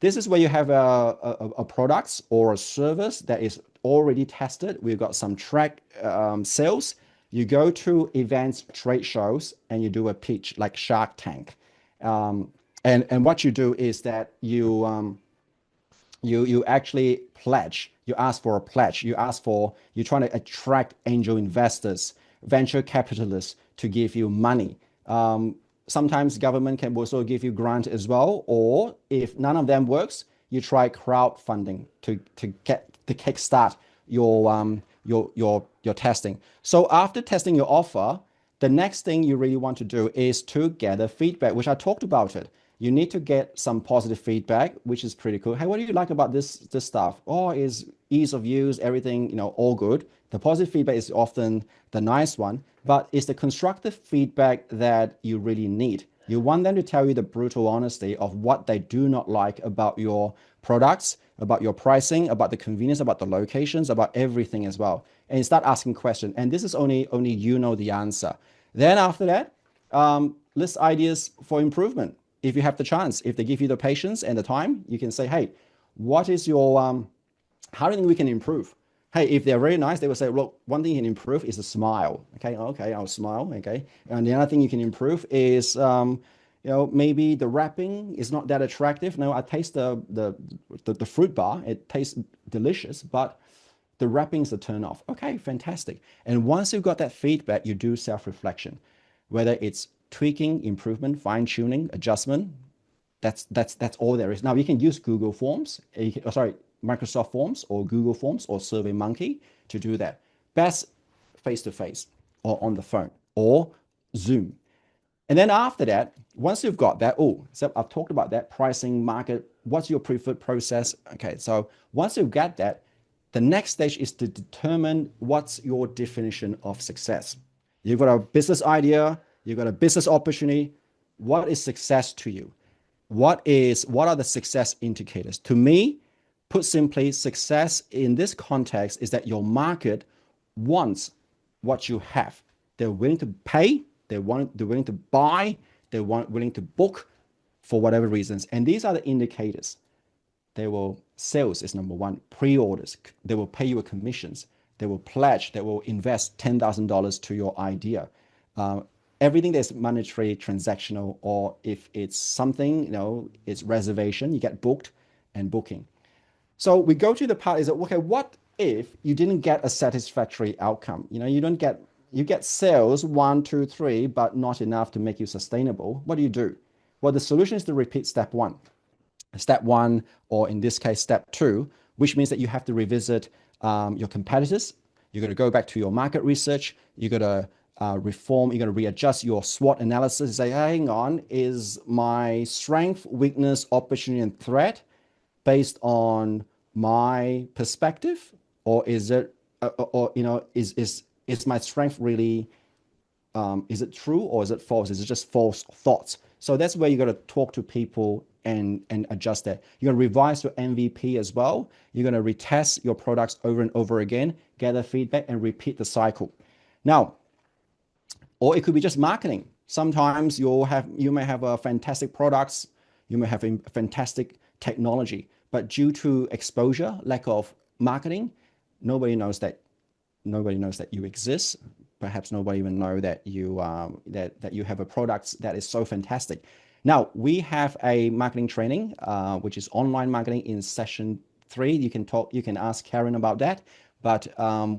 This is where you have a product or a service that is already tested. We've got some track sales. You go to events, trade shows, and you do a pitch like Shark Tank. And what you do is that you actually pledge. You ask for a pledge. You're trying to attract angel investors, venture capitalists to give you money. Sometimes government can also give you grant as well, or if none of them works, you try crowdfunding to kickstart your testing. So after testing your offer, the next thing you really want to do is to gather feedback, which I talked about it. You need to get some positive feedback, which is pretty cool. Hey, what do you like about this stuff? Oh, is ease of use, everything, all good. The positive feedback is often the nice one, but it's the constructive feedback that you really need. You want them to tell you the brutal honesty of what they do not like about your products, about your pricing, about the convenience, about the locations, about everything as well. And you start asking questions. And this is only the answer. Then after that, list ideas for improvement. If you have the chance, if they give you the patience and the time, you can say, hey, what is your, how do you think we can improve? Hey, if they're very nice, they will say, look, one thing you can improve is a smile. Okay, I'll smile. Okay, and the other thing you can improve is, maybe the wrapping is not that attractive. No, I taste the fruit bar. It tastes delicious, but the wrapping is a turn off. Okay, fantastic. And once you've got that feedback, you do self-reflection, whether it's tweaking, improvement, fine-tuning, adjustment. That's all there is. Now you can use Google Forms. Microsoft Forms or Google Forms or SurveyMonkey to do that. Best face-to-face or on the phone or Zoom. And then after that, once you've got that, so I've talked about that, pricing, market, what's your preferred process? Okay, so once you've got that, the next stage is to determine what's your definition of success. You've got a business idea, you've got a business opportunity. What is success to you? What are the success indicators? To me, put simply, success in this context is that your market wants what you have. They're willing to pay, they're willing to buy, willing to book for whatever reasons. And these are the indicators. They will, sales is number one, pre-orders, they will pay you commissions, they will pledge, they will invest $10,000 to your idea. Everything that's monetary, transactional, or if it's something, it's reservation, you get booked and booking. So we go to the part is that, okay, what if you didn't get a satisfactory outcome? You get sales 1, 2, 3, but not enough to make you sustainable. What do? Well, the solution is to repeat step one. Step one, or in this case, step two, which means that you have to revisit your competitors. You're going to go back to your market research. You're going to reform, you're going to readjust your SWOT analysis and say, hang on, is my strength, weakness, opportunity, and threat based on my perspective, or is it, is my strength really, is it true or is it false? Is it just false thoughts? So that's where you got to talk to people and adjust that. You're going to revise your MVP as well. You're going to retest your products over and over again, gather feedback, and repeat the cycle. Now, or it could be just marketing. Sometimes you may have a fantastic products, you may have a fantastic technology, but due to exposure, lack of marketing, nobody knows that you exist. Perhaps nobody even know that you that you have a product that is so fantastic. Now we have a marketing training, which is online marketing in session 3. You can ask Karen about that. But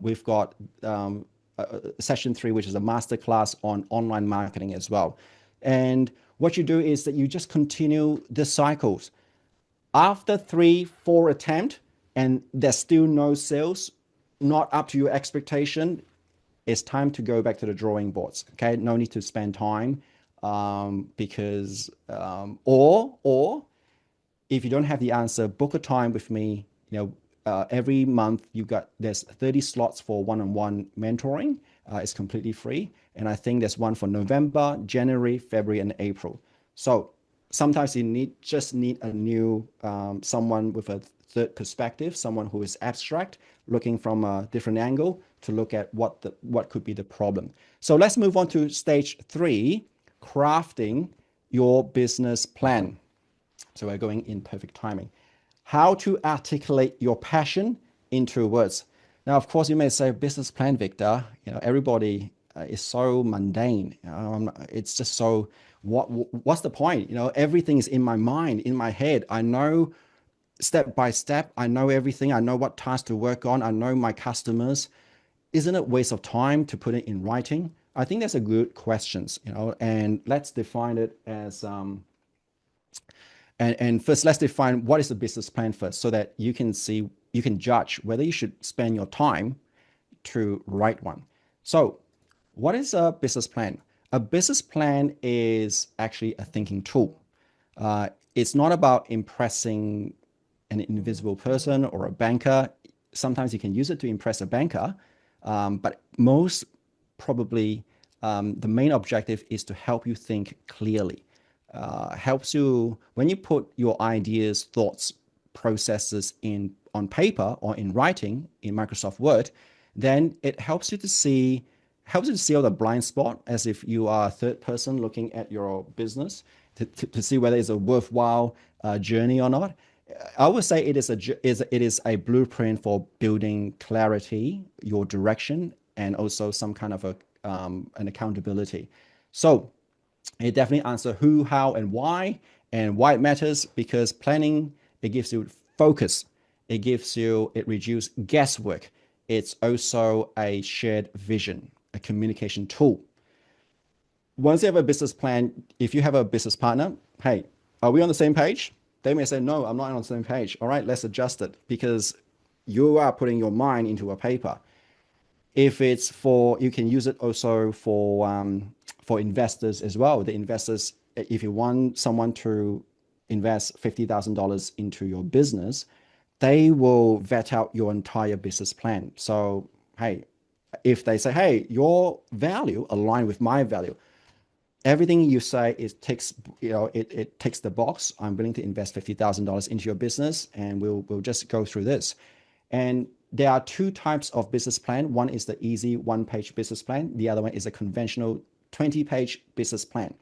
we've got session 3, which is a masterclass on online marketing as well. And what you do is that you just continue the cycles. After 3, 4 attempts, and there's still no sales, not up to your expectation, it's time to go back to the drawing boards. Okay, no need to spend time because or if you don't have the answer, book a time with me. Every month there's 30 slots for one-on-one mentoring. It's completely free, and I think there's one for November, January, February, and April. So sometimes you just need a new someone with a third perspective, someone who is abstract, looking from a different angle to look at what could be the problem. So let's move on to stage 3, crafting your business plan. So we're going in perfect timing. How to articulate your passion into words. Now, of course, you may say, business plan, Victor, everybody is so mundane. It's just so, what's the point? Everything is in my mind, in my head. I know step by step, I know everything. I know what tasks to work on. I know my customers. Isn't it a waste of time to put it in writing? I think that's a good question, and let's define it as, and first, let's define what is a business plan first, so that you can judge whether you should spend your time to write one. So what is a business plan? A business plan is actually a thinking tool. It's not about impressing an invisible person or a banker. Sometimes you can use it to impress a banker, but most probably the main objective is to help you think clearly. Helps you when you put your ideas, thoughts, processes on paper or in writing in Microsoft Word, then it helps you to see all the blind spot, as if you are a third person looking at your business to see whether it's a worthwhile journey or not. I would say it is a blueprint for building clarity, your direction, and also some kind of an accountability. So it definitely answers who, how, and why it matters, because planning, it gives you focus. It reduces guesswork. It's also a shared vision, a communication tool. Once you have a business plan, if you have a business partner, hey, are we on the same page? They may say, no, I'm not on the same page. All right, let's adjust it, because you are putting your mind into a paper. If it's you can use it also for investors as well. The investors, if you want someone to invest $50,000 into your business, they will vet out your entire business plan. So, hey, if they say, hey, your value align with my value, everything you say it ticks the box. I'm willing to invest $50,000 into your business, and we'll just go through this. And there are 2 types of business plan. One is the easy 1-page business plan. The other one is a conventional 20-page business plan.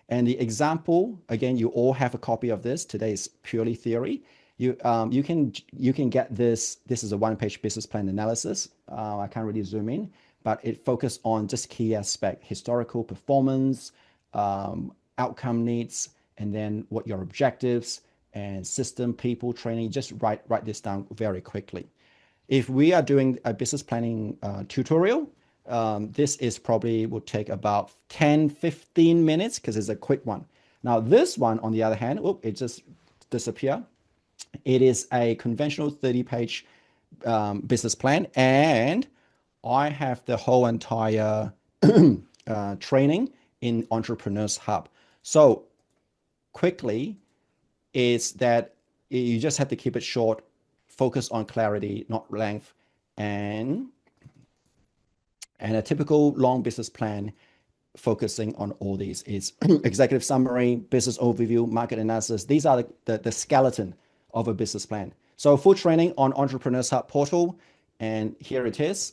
And the example, again, you all have a copy of this. Today is purely theory. You can get this. This is a one-page business plan analysis. I can't really zoom in, but it focuses on just key aspect: historical performance, outcome needs, and then what your objectives and system, people, training. Just write this down very quickly. If we are doing a business planning tutorial, this is probably will take about 10-15 minutes because it's a quick one. Now this one, on the other hand, it just disappeared. It is a conventional 30-page business plan, and I have the whole entire training in Entrepreneurs Hub. So quickly is that you just have to keep it short, focus on clarity, not length, and a typical long business plan focusing on all these is executive summary, business overview, market analysis. These are the skeleton of a business plan. So full training on Entrepreneurs Hub portal, and here it is.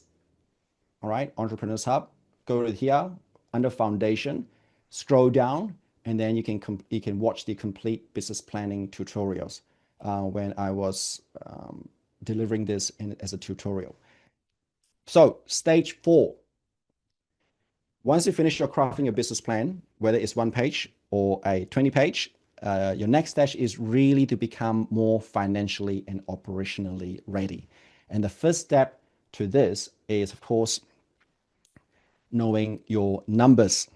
All right, Entrepreneurs Hub. Go to here under Foundation, scroll down, and then you can watch the complete business planning tutorials when I was delivering this as a tutorial. So stage 4. Once you finish your crafting your business plan, whether it's 1 page or a 20-page, your next stage is really to become more financially and operationally ready. And the first step to this is, of course, knowing your numbers.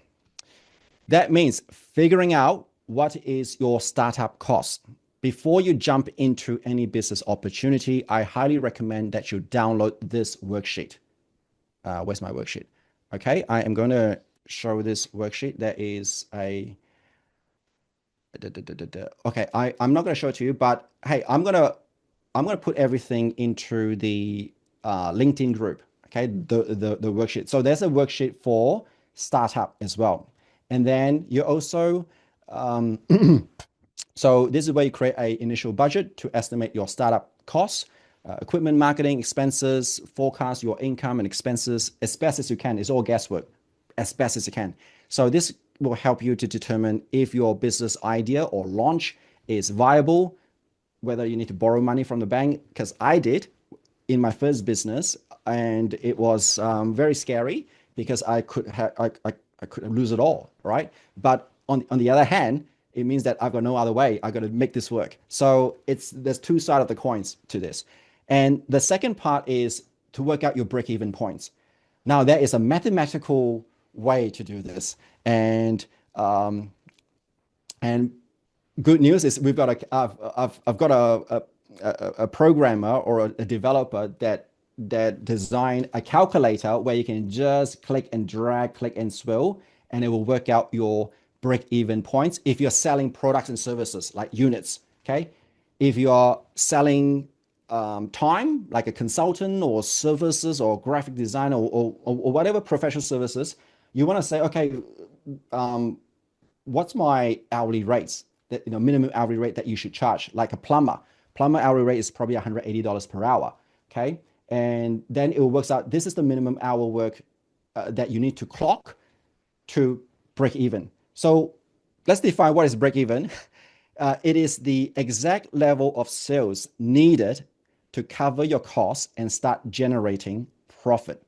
That means figuring out what is your startup cost. Before you jump into any business opportunity, I highly recommend that you download this worksheet. Where's my worksheet? Okay, I am going to show this worksheet. There is a... Okay, I'm not going to show it to you, but hey, I'm gonna put everything into the LinkedIn group. Okay, the worksheet. So there's a worksheet for startup as well, and then you also so this is where you create an initial budget to estimate your startup costs, equipment, marketing expenses, forecast your income and expenses as best as you can. It's all guesswork, as best as you can. So this will help you to determine if your business idea or launch is viable, whether you need to borrow money from the bank, because I did in my first business, and it was very scary because I could lose it all, right? But on the other hand, it means that I've got no other way. I got to make this work. So there's two sides of the coins to this. And the second part is to work out your break-even points. Now there is a mathematical way to do this, and good news is I've got a programmer or a developer that designed a calculator where you can just click and drag, click and swirl, and it will work out your break-even points if you're selling products and services like units. Okay, if you're selling time like a consultant or services or graphic design or whatever professional services, you want to say, okay, what's my hourly rates, that minimum hourly rate that you should charge? Like a plumber hourly rate is probably $180 per hour. Okay, and then it works out this is the minimum hour work that you need to clock to break even. So let's define what is break even. It is the exact level of sales needed to cover your costs and start generating profit.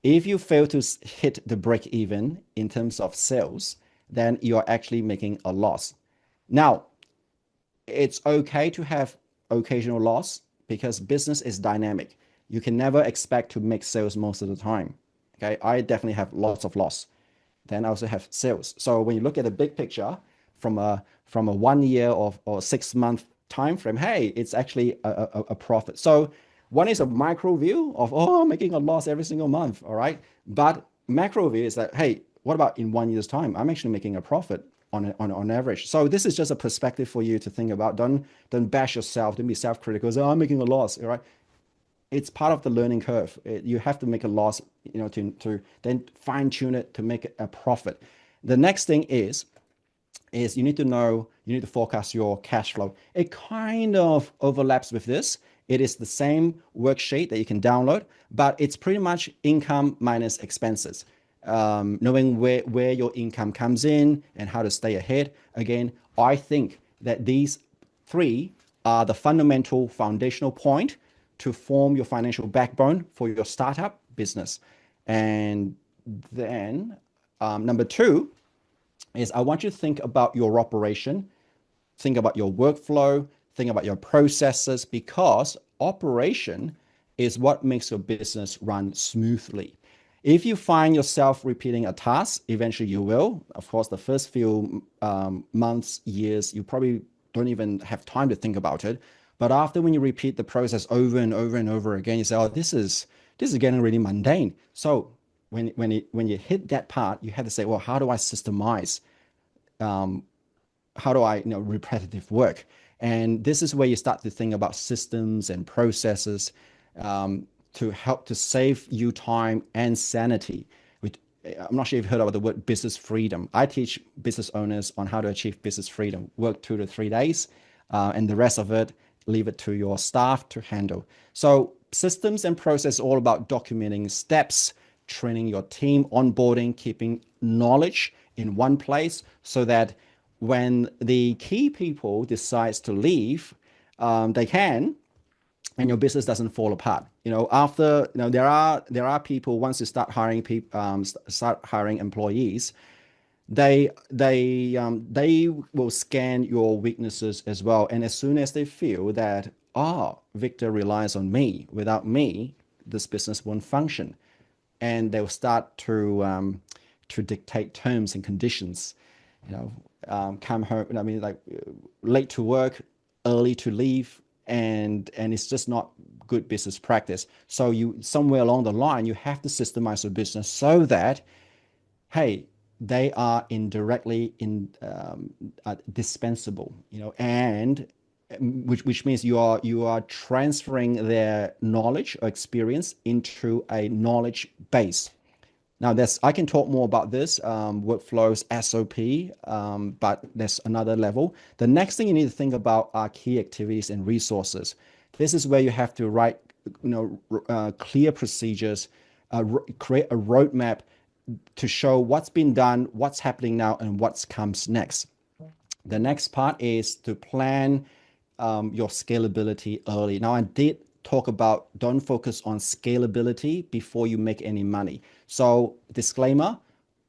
If you fail to hit the break even in terms of sales, then you're actually making a loss. Now, it's okay to have occasional loss because business is dynamic. You can never expect to make sales most of the time. Okay, I definitely have lots of loss. Then I also have sales. So when you look at the big picture from a 1 year or 6 month time frame, hey, it's actually a profit. So one is a micro view of, I'm making a loss every single month, all right? But macro view is that, hey, what about in 1 year's time? I'm actually making a profit on average. So this is just a perspective for you to think about. Don't bash yourself. Don't be self-critical. Say, I'm making a loss, all right? It's part of the learning curve. You have to make a loss, to then fine tune it to make a profit. The next thing is you need to forecast your cash flow. It kind of overlaps with this. It is the same worksheet that you can download, but it's pretty much income minus expenses. knowing where your income comes in and how to stay ahead. Again, I think that these three are the fundamental foundational point to form your financial backbone for your startup business. And then number two is I want you to think about your operation, think about your workflow, think about your processes, because operation is what makes your business run smoothly. If you find yourself repeating a task, eventually you will. Of course, the first few months, years, you probably don't even have time to think about it. But after, when you repeat the process over and over and over again, you say, "Oh, this is getting really mundane." So when you hit that part, you have to say, "Well, how do I systemize? How do I, repetitive work?" And this is where you start to think about systems and processes to help to save you time and sanity. I'm not sure if you've heard about the word business freedom. I teach business owners on how to achieve business freedom. Work 2 to 3 days, and the rest of it, leave it to your staff to handle. So systems and process all about documenting steps, training your team, onboarding, keeping knowledge in one place so that when the key people decides to leave, they can, and your business doesn't fall apart. After there are people, once you start hiring people, start hiring employees, they will scan your weaknesses as well. And as soon as they feel that, Victor relies on me, without me, this business won't function, and they'll start to dictate terms and conditions. Come home. I mean, like late to work, early to leave, and it's just not good business practice. So you somewhere along the line, you have to systemize your business so that, hey, they are indirectly dispensable, and which means you are transferring their knowledge or experience into a knowledge base. Now, I can talk more about this workflows, SOP, but there's another level. The next thing you need to think about are key activities and resources. This is where you have to write, clear procedures, create a roadmap to show what's been done, what's happening now, and what comes next. The next part is to plan your scalability early. Now, I did talk about don't focus on scalability before you make any money. So disclaimer,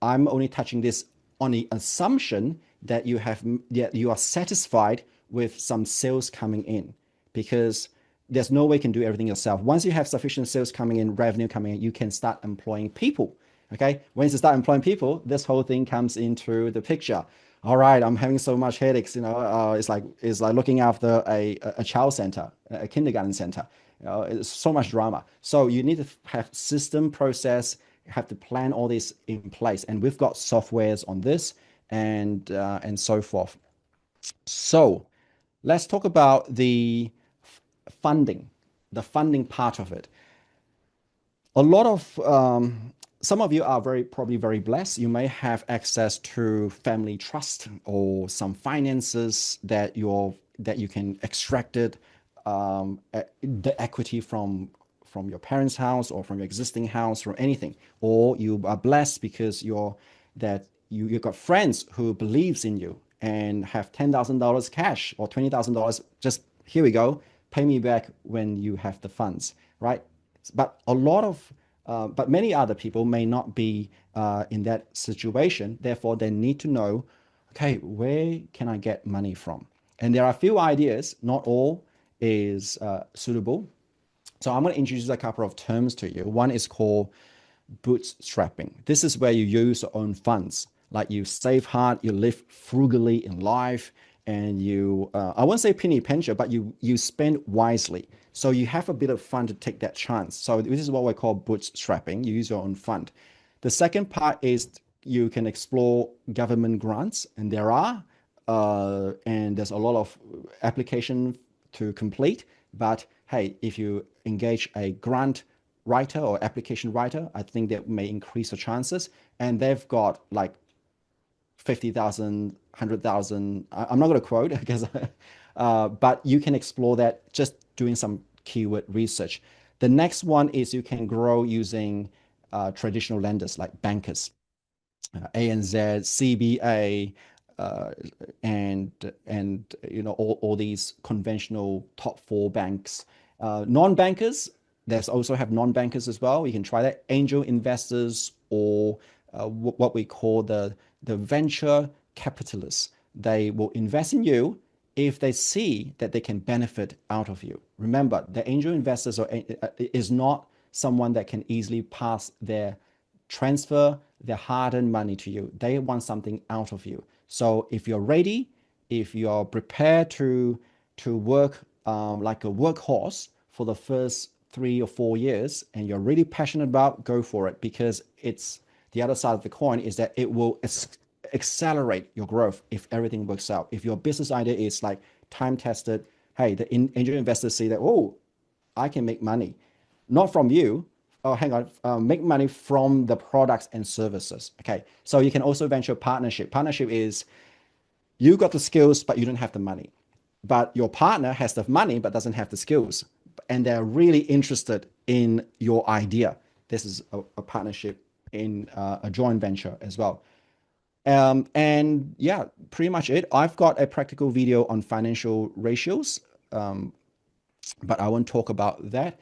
I'm only touching this on the assumption that you are satisfied with some sales coming in, because there's no way you can do everything yourself. Once you have sufficient sales coming in, revenue coming in, you can start employing people. Okay. Once you start employing people, this whole thing comes into the picture. All right, I'm having so much headaches. It's like looking after a child center, a kindergarten center. It's so much drama. So you need to have system process. You have to plan all this in place, and we've got softwares on this and so forth. So let's talk about the funding, the funding part of it. A lot of some of you are probably very blessed. You may have access to family trust or some finances that you can extract it, the equity from your parents' house or from your existing house or anything. Or you are blessed because you've got friends who believes in you and have $10,000 cash or $20,000. Just here we go, pay me back when you have the funds, right? But many other people may not be in that situation. Therefore, they need to know, okay, where can I get money from? And there are a few ideas. Not all is suitable. So I'm going to introduce a couple of terms to you. One is called bootstrapping. This is where you use your own funds. Like you save hard, you live frugally in life, and I won't say penny pincher, but you spend wisely. So you have a bit of fun to take that chance. So this is what we call bootstrapping. You use your own fund. The second part is you can explore government grants, and and there's a lot of application to complete. But hey, if you engage a grant writer or application writer, I think that may increase the chances. And they've got like 50,000, 100,000. I'm not going to quote because, but you can explore that just doing some keyword research. The next one is you can grow using traditional lenders like bankers, ANZ, CBA, uh, and all these conventional top four banks. Non-bankers, there's also have non-bankers as well. You can try that. Angel investors or what we call the venture capitalists. They will invest in you if they see that they can benefit out of you. Remember, the angel investors is not someone that can easily pass their transfer their hard-earned money to you. They want something out of you. So if you're ready, if you're prepared to work like a workhorse for the first 3 or 4 years, and you're really passionate about, go for it, because it's the other side of the coin is that it will accelerate your growth if everything works out. If your business idea is like time tested, hey, the angel investors see that, oh, I can make money, not from you. Oh, hang on, make money from the products and services. Okay, so you can also venture partnership. Partnership is you got the skills, but you don't have the money. But your partner has the money, but doesn't have the skills. And they're really interested in your idea. This is a partnership in a joint venture as well. And yeah, pretty much it. I've got a practical video on financial ratios, but I won't talk about that.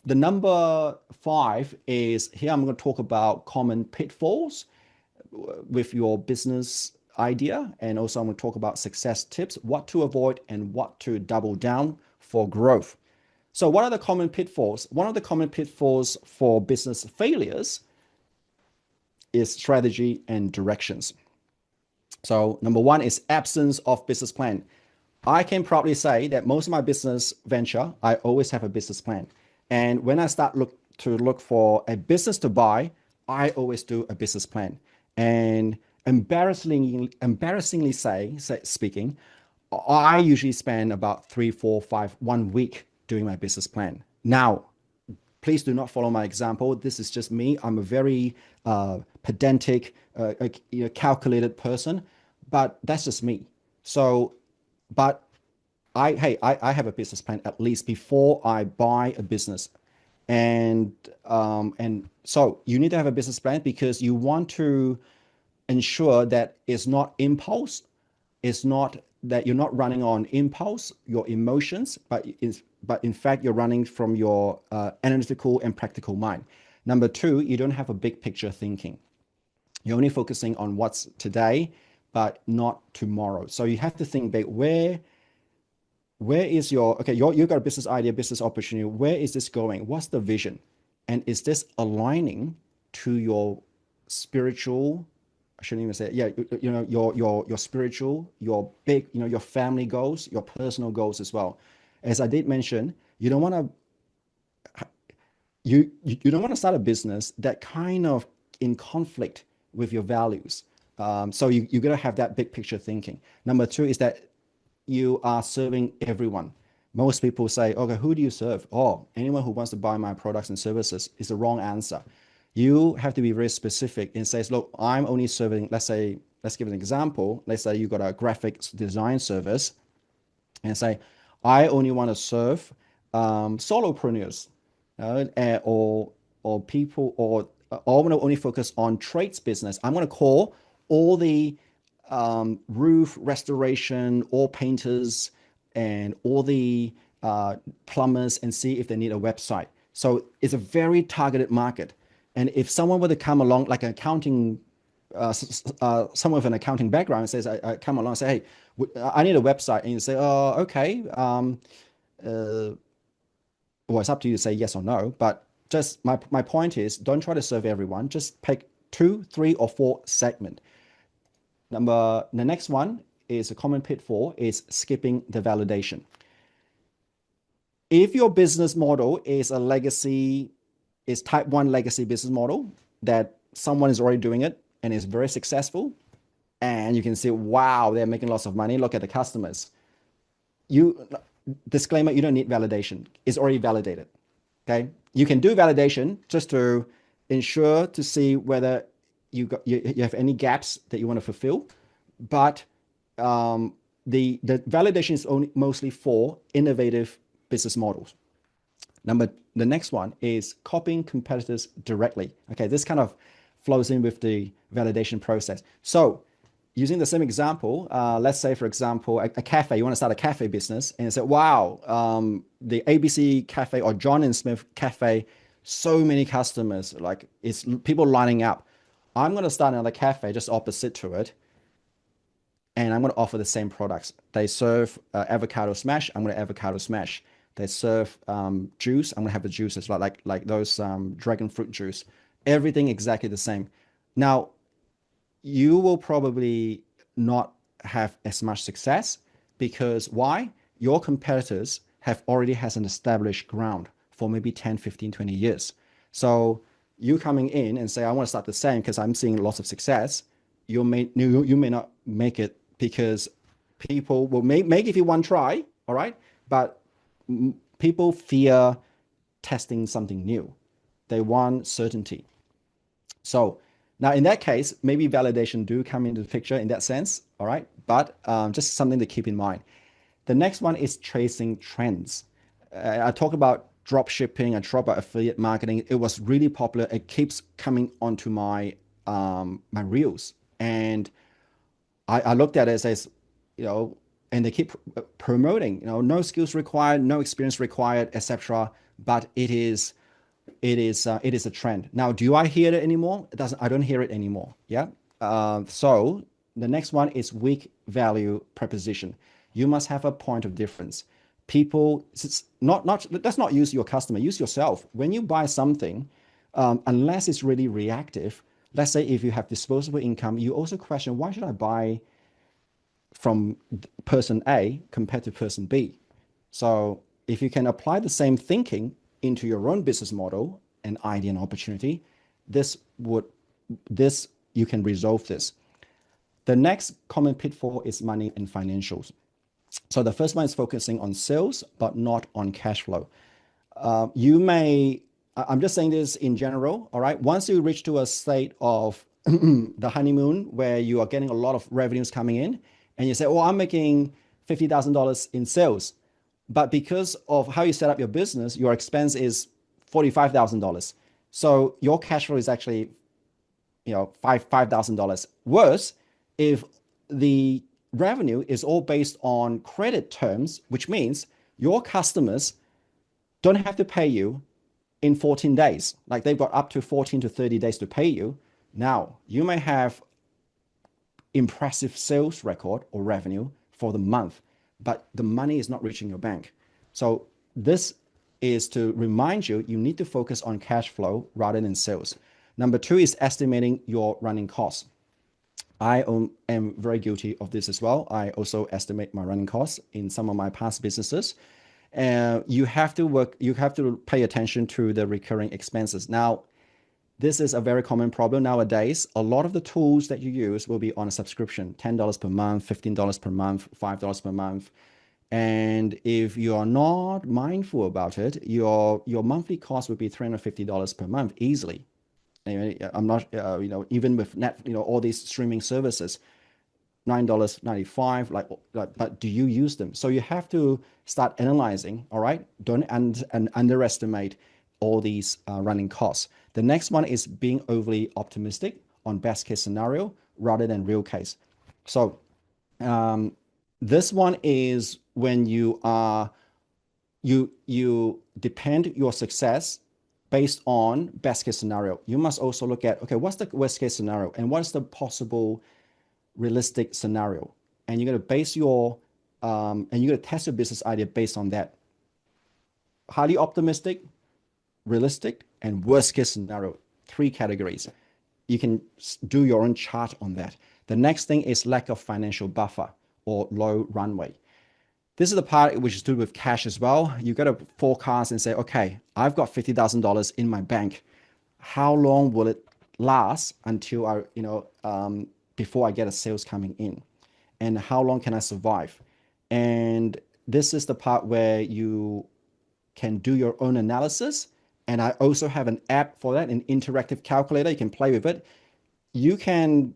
The number 5 is here. I'm going to talk about common pitfalls with your business idea, and also I'm going to talk about success tips, what to avoid and what to double down for growth. So what are the common pitfalls? One of the common pitfalls for business failures is strategy and directions. So number 1 is absence of business plan. I can probably say that most of my business venture, I always have a business plan. And when I start to look for a business to buy, I always do a business plan. And embarrassingly speaking, I usually spend about 3, 4, 5, 1 week doing my business plan. Now, please do not follow my example. This is just me. I'm a very pedantic, calculated person, but that's just me. So, but I have a business plan at least before I buy a business, and so you need to have a business plan because you want to ensure that it's not impulse, it's not that you're not running on impulse, your emotions, but in fact you're running from your analytical and practical mind. Number 2, you don't have a big picture thinking. You're only focusing on what's today, but not tomorrow. So you have to think big. Where is your, okay, you got a business idea, business opportunity. Where is this going? What's the vision? And is this aligning to your spiritual, I shouldn't even say it, yeah, your spiritual, your big, your family goals, your personal goals as well. As I did mention, you don't want to start a business that kind of in conflict with your values. So you got to have that big picture thinking. Number 2 is that you are serving everyone. Most people say, okay, who do you serve? Oh, anyone who wants to buy my products and services is the wrong answer. You have to be very specific and says, look, I'm only serving, let's give an example. Let's say you got a graphics design service and say, I only want to serve solopreneurs or people, or I want to only focus on trades business. I'm going to call all the roof restoration, all painters and all the plumbers and see if they need a website. So it's a very targeted market. And if someone were to come along, like an accounting, someone with an accounting background says, I come along and say, hey, I need a website. And you say, oh, okay. Well, it's up to you to say yes or no. But just my point is, don't try to serve everyone. Just pick 2, 3, or 4 segment. The next one is a common pitfall is skipping the validation. If your business model is a legacy, is type 1 legacy business model that someone is already doing it and is very successful, and you can see, wow, they're making lots of money. Look at the customers. Disclaimer, you don't need validation. It's already validated. Okay. You can do validation just to ensure to see whether you have any gaps that you want to fulfill, but the validation is mostly for innovative business models. The next one is copying competitors directly. Okay, this kind of flows in with the validation process. So using the same example, let's say, for example, a cafe, you want to start a cafe business and you say, wow, the ABC Cafe or John and Smith Cafe, so many customers, like it's people lining up. I'm going to start another cafe just opposite to it, and I'm going to offer the same products. They serve avocado smash. I'm going to avocado smash. They serve juice. I'm going to have the juices like those dragon fruit juice. Everything exactly the same. Now, you will probably not have as much success because why? Your competitors have already has an established ground for maybe 10, 15, 20 years. So you coming in and say, I want to start the same because I'm seeing lots of success. You may not make it because people will make if you one try, all right? But people fear testing something new. They want certainty. So now in that case, maybe validation do come into the picture in that sense, all right? But just something to keep in mind. The next one is tracing trends. I talk about drop shipping, I talk about affiliate marketing. It was really popular. It keeps coming onto my my reels. And I looked at it as, and they keep promoting, no skills required, no experience required, etc. But it is a trend. Now, do I hear it anymore? It doesn't. I don't hear it anymore. Yeah. So the next one is weak value proposition. You must have a point of difference. People, it's not. Let's not use your customer. Use yourself. When you buy something, unless it's really reactive. Let's say if you have disposable income, you also question why should I buy from person A compared to person B. So if you can apply the same thinking into your own business model and idea and opportunity, this you can resolve this. The next common pitfall is money and financials. So the first one is focusing on sales, but not on cash flow. I'm just saying this in general, all right? Once you reach to a state of the honeymoon where you are getting a lot of revenues coming in and you say, oh, I'm making $50,000 in sales. But because of how you set up your business, your expense is $45,000. So your cash flow is actually, $5,000. Worse, if the revenue is all based on credit terms, which means your customers don't have to pay you in 14 days. Like they've got up to 14 to 30 days to pay you. Now, you may have impressive sales record or revenue for the month, but the money is not reaching your bank. So this is to remind you, you need to focus on cash flow rather than sales. Number two is estimating your running costs. I am very guilty of this as well. I also estimate my running costs in some of my past businesses. You have to pay attention to the recurring expenses. Now, this is a very common problem nowadays. A lot of the tools that you use will be on a subscription, $10 per month, $15 per month, $5 per month. And if you are not mindful about it, your monthly cost would be $350 per month easily. I'm not, even with net, all these streaming services, $9.95, but do you use them? So you have to start analyzing, all right? Don't underestimate all these running costs. The next one is being overly optimistic on best case scenario rather than real case. So this one is when you depend your success based on best case scenario. You must also look at, okay, what's the worst case scenario and what's the possible realistic scenario? And you're going to base and you're going to test your business idea based on that. Highly optimistic, realistic, and worst case scenario, 3 categories. You can do your own chart on that. The next thing is lack of financial buffer or low runway. This is the part which is to do with cash as well. You got to forecast and say, okay, I've got $50,000 in my bank. How long will it last until before I get a sales coming in? And how long can I survive? And this is the part where you can do your own analysis. And I also have an app for that, an interactive calculator. You can play with it. You can,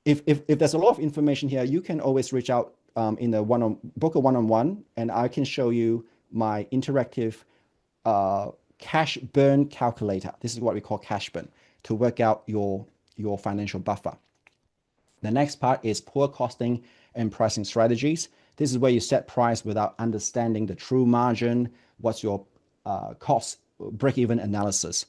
if there's a lot of information here, you can always reach out book a one-on-one, and I can show you my interactive cash burn calculator. This is what we call cash burn to work out your financial buffer. The next part is poor costing and pricing strategies. This is where you set price without understanding the true margin, what's your cost break-even analysis.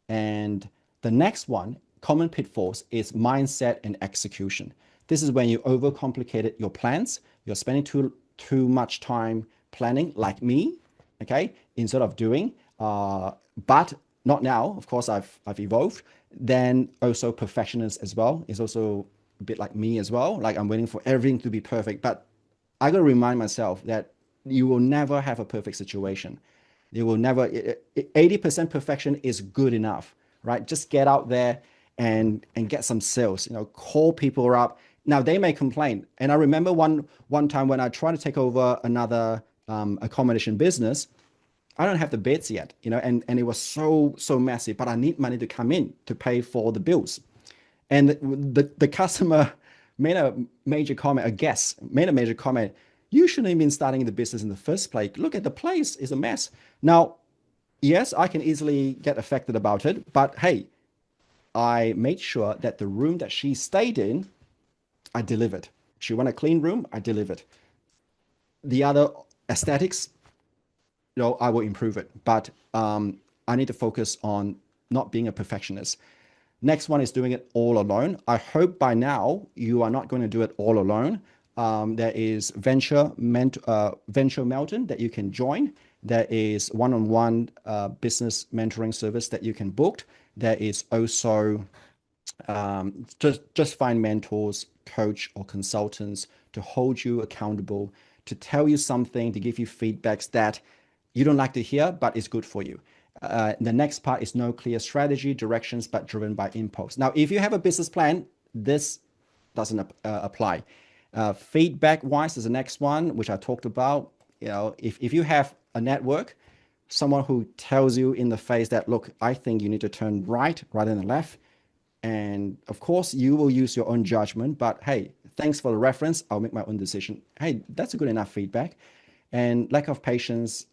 And the next one, common pitfalls, is mindset and execution. This is when you overcomplicated your plans. You're spending too much time planning, like me, okay, instead of doing. But not now. Of course, I've evolved. Then also perfectionist as well is also a bit like me as well. Like I'm waiting for everything to be perfect, but I got to remind myself that you will never have a perfect situation. You will never, 80% perfection is good enough, right? Just get out there and get some sales, call people up. Now they may complain. And I remember one time when I tried to take over another accommodation business, I don't have the beds yet, and it was so massive, but I need money to come in to pay for the bills. And the customer made a major comment, a guest made a major comment. You shouldn't have been starting the business in the first place. Look at the place, it's a mess. Now, yes, I can easily get affected about it, but hey, I made sure that the room that she stayed in, I delivered. She wanted a clean room, I delivered. The other aesthetics, I will improve it, but I need to focus on not being a perfectionist. Next one is doing it all alone. I hope by now you are not going to do it all alone. There is Venture Melton that you can join. There is one-on-one business mentoring service that you can book. There is also just find mentors, coach, or consultants to hold you accountable, to tell you something, to give you feedbacks that you don't like to hear, but it's good for you. The next part is no clear strategy, directions, but driven by impulse. Now, if you have a business plan, this doesn't apply. Feedback wise is the next one, which I talked about. If you have a network, someone who tells you in the face that, look, I think you need to turn right rather than left. And of course, you will use your own judgment, but hey, thanks for the reference. I'll make my own decision. Hey, that's a good enough feedback. And lack of patience.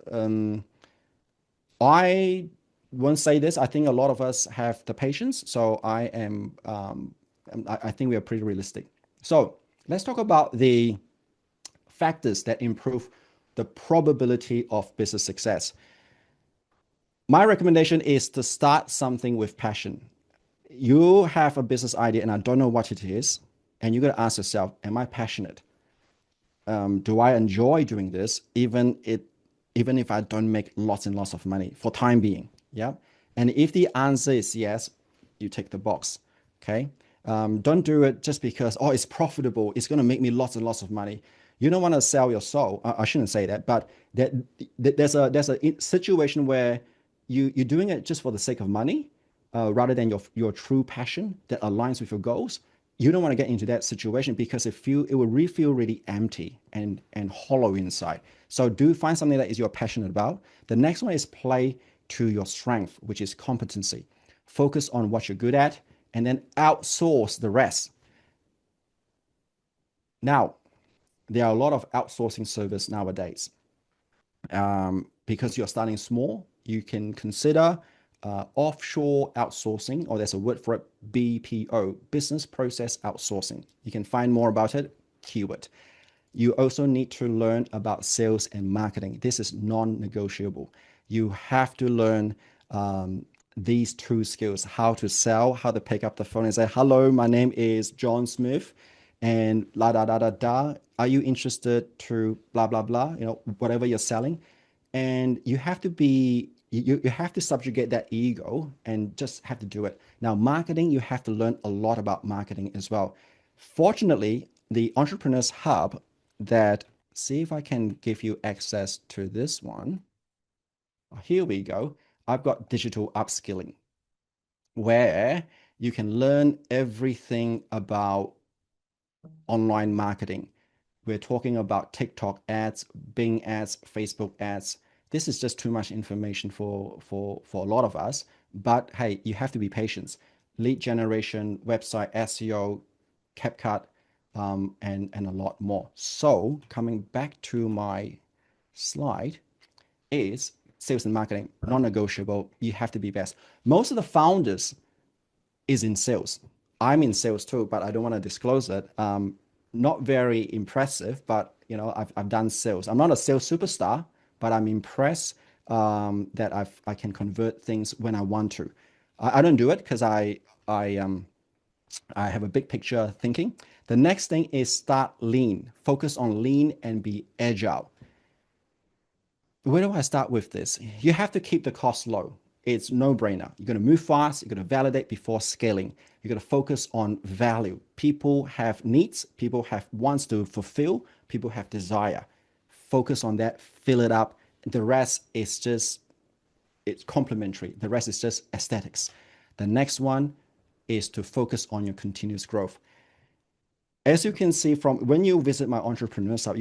I won't say this. I think a lot of us have the patience. So I think we are pretty realistic. So let's talk about the factors that improve the probability of business success. My recommendation is to start something with passion. You have a business idea and I don't know what it is. And you got to ask yourself, am I passionate? Do I enjoy doing this, even if I don't make lots and lots of money for time being? Yeah. And if the answer is yes, you tick the box. Okay. Don't do it just because, oh, it's profitable. It's going to make me lots and lots of money. You don't want to sell your soul. I shouldn't say that, but there's a situation where you're doing it just for the sake of money, rather than your true passion that aligns with your goals. You don't want to get into that situation because it will feel really empty and hollow inside. So do find something that is you're passionate about. The next one is play to your strength, which is competency. Focus on what you're good at and then outsource the rest. Now, there are a lot of outsourcing service nowadays. Because you're starting small, you can consider offshore outsourcing, or there's a word for it, BPO, business process outsourcing. You can find more about it, keyword. You also need to learn about sales and marketing. This is non-negotiable. You have to learn these two skills: how to sell, how to pick up the phone and say, hello, my name is John Smith, and la da da da da. Are you interested to blah blah blah? Whatever you're selling, and you have to subjugate that ego and just have to do it. Now, marketing, you have to learn a lot about marketing as well. Fortunately, the Entrepreneurs Hub that, see if I can give you access to this one. Here we go. I've got digital upskilling where you can learn everything about online marketing. We're talking about TikTok ads, Bing ads, Facebook ads. This is just too much information for a lot of us. But hey, you have to be patient. Lead generation, website SEO, CapCut, and a lot more. So coming back to my slide is sales and marketing, non-negotiable. You have to be best. Most of the founders is in sales. I'm in sales too, but I don't want to disclose it. Not very impressive, but I've done sales. I'm not a sales superstar, but I'm impressed that I can convert things when I want to. I don't do it because I have a big picture thinking. The next thing is start lean. Focus on lean and be agile. Where do I start with this? You have to keep the cost low. It's no brainer. You're going to move fast. You're going to validate before scaling. You're going to focus on value. People have needs. People have wants to fulfill. People have desire. Focus on that. Fill it up. The rest is just, it's complementary. The rest is just aesthetics. The next one is to focus on your continuous growth. As you can see from when you visit my entrepreneur site,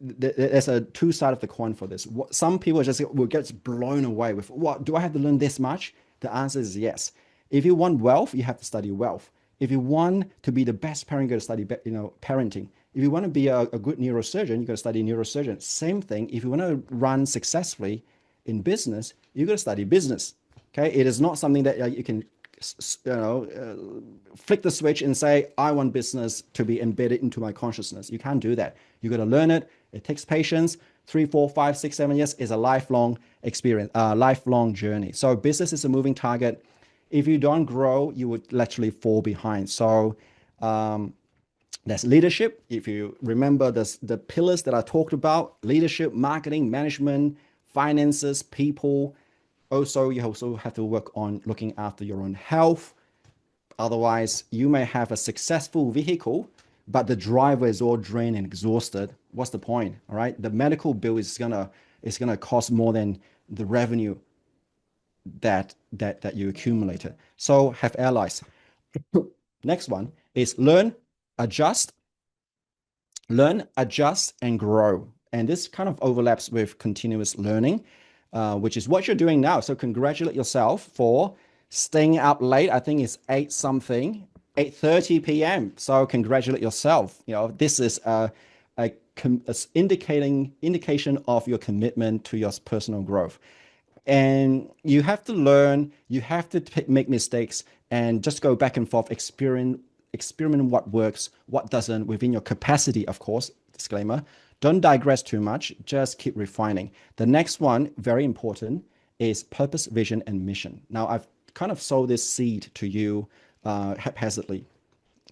there's a two sides of the coin for this. Some people just will get blown away with, what, do I have to learn this much? The answer is yes. If you want wealth, you have to study wealth. If you want to be the best parent, you got to study, parenting. If you want to be a good neurosurgeon, you got to study neurosurgeon. Same thing. If you want to run successfully in business, you got to study business. Okay, it is not something that you can flick the switch and say, I want business to be embedded into my consciousness. You can't do that. You got to learn it. It takes patience. 3, 4, 5, 6, 7 years is a lifelong experience, lifelong journey. So business is a moving target. If you don't grow, you would literally fall behind. So that's leadership. If you remember the pillars that I talked about: leadership, marketing, management, finances, people. Also, you also have to work on looking after your own health. Otherwise, you may have a successful vehicle, but the driver is all drained and exhausted. What's the point? All right. The medical bill is gonna cost more than the revenue that you accumulated. So have allies. Next one is learn, adjust, and grow. And this kind of overlaps with continuous learning, which is what you're doing now. So congratulate yourself for staying up late. I think it's 8:30 p.m. So congratulate yourself. This is a indication of your commitment to your personal growth. And you have to learn, you have to make mistakes and just go back and forth, experiment what works, what doesn't, within your capacity, of course, disclaimer. Don't digress too much, just keep refining. The next one, very important, is purpose, vision, and mission. Now, I've kind of sowed this seed to you haphazardly.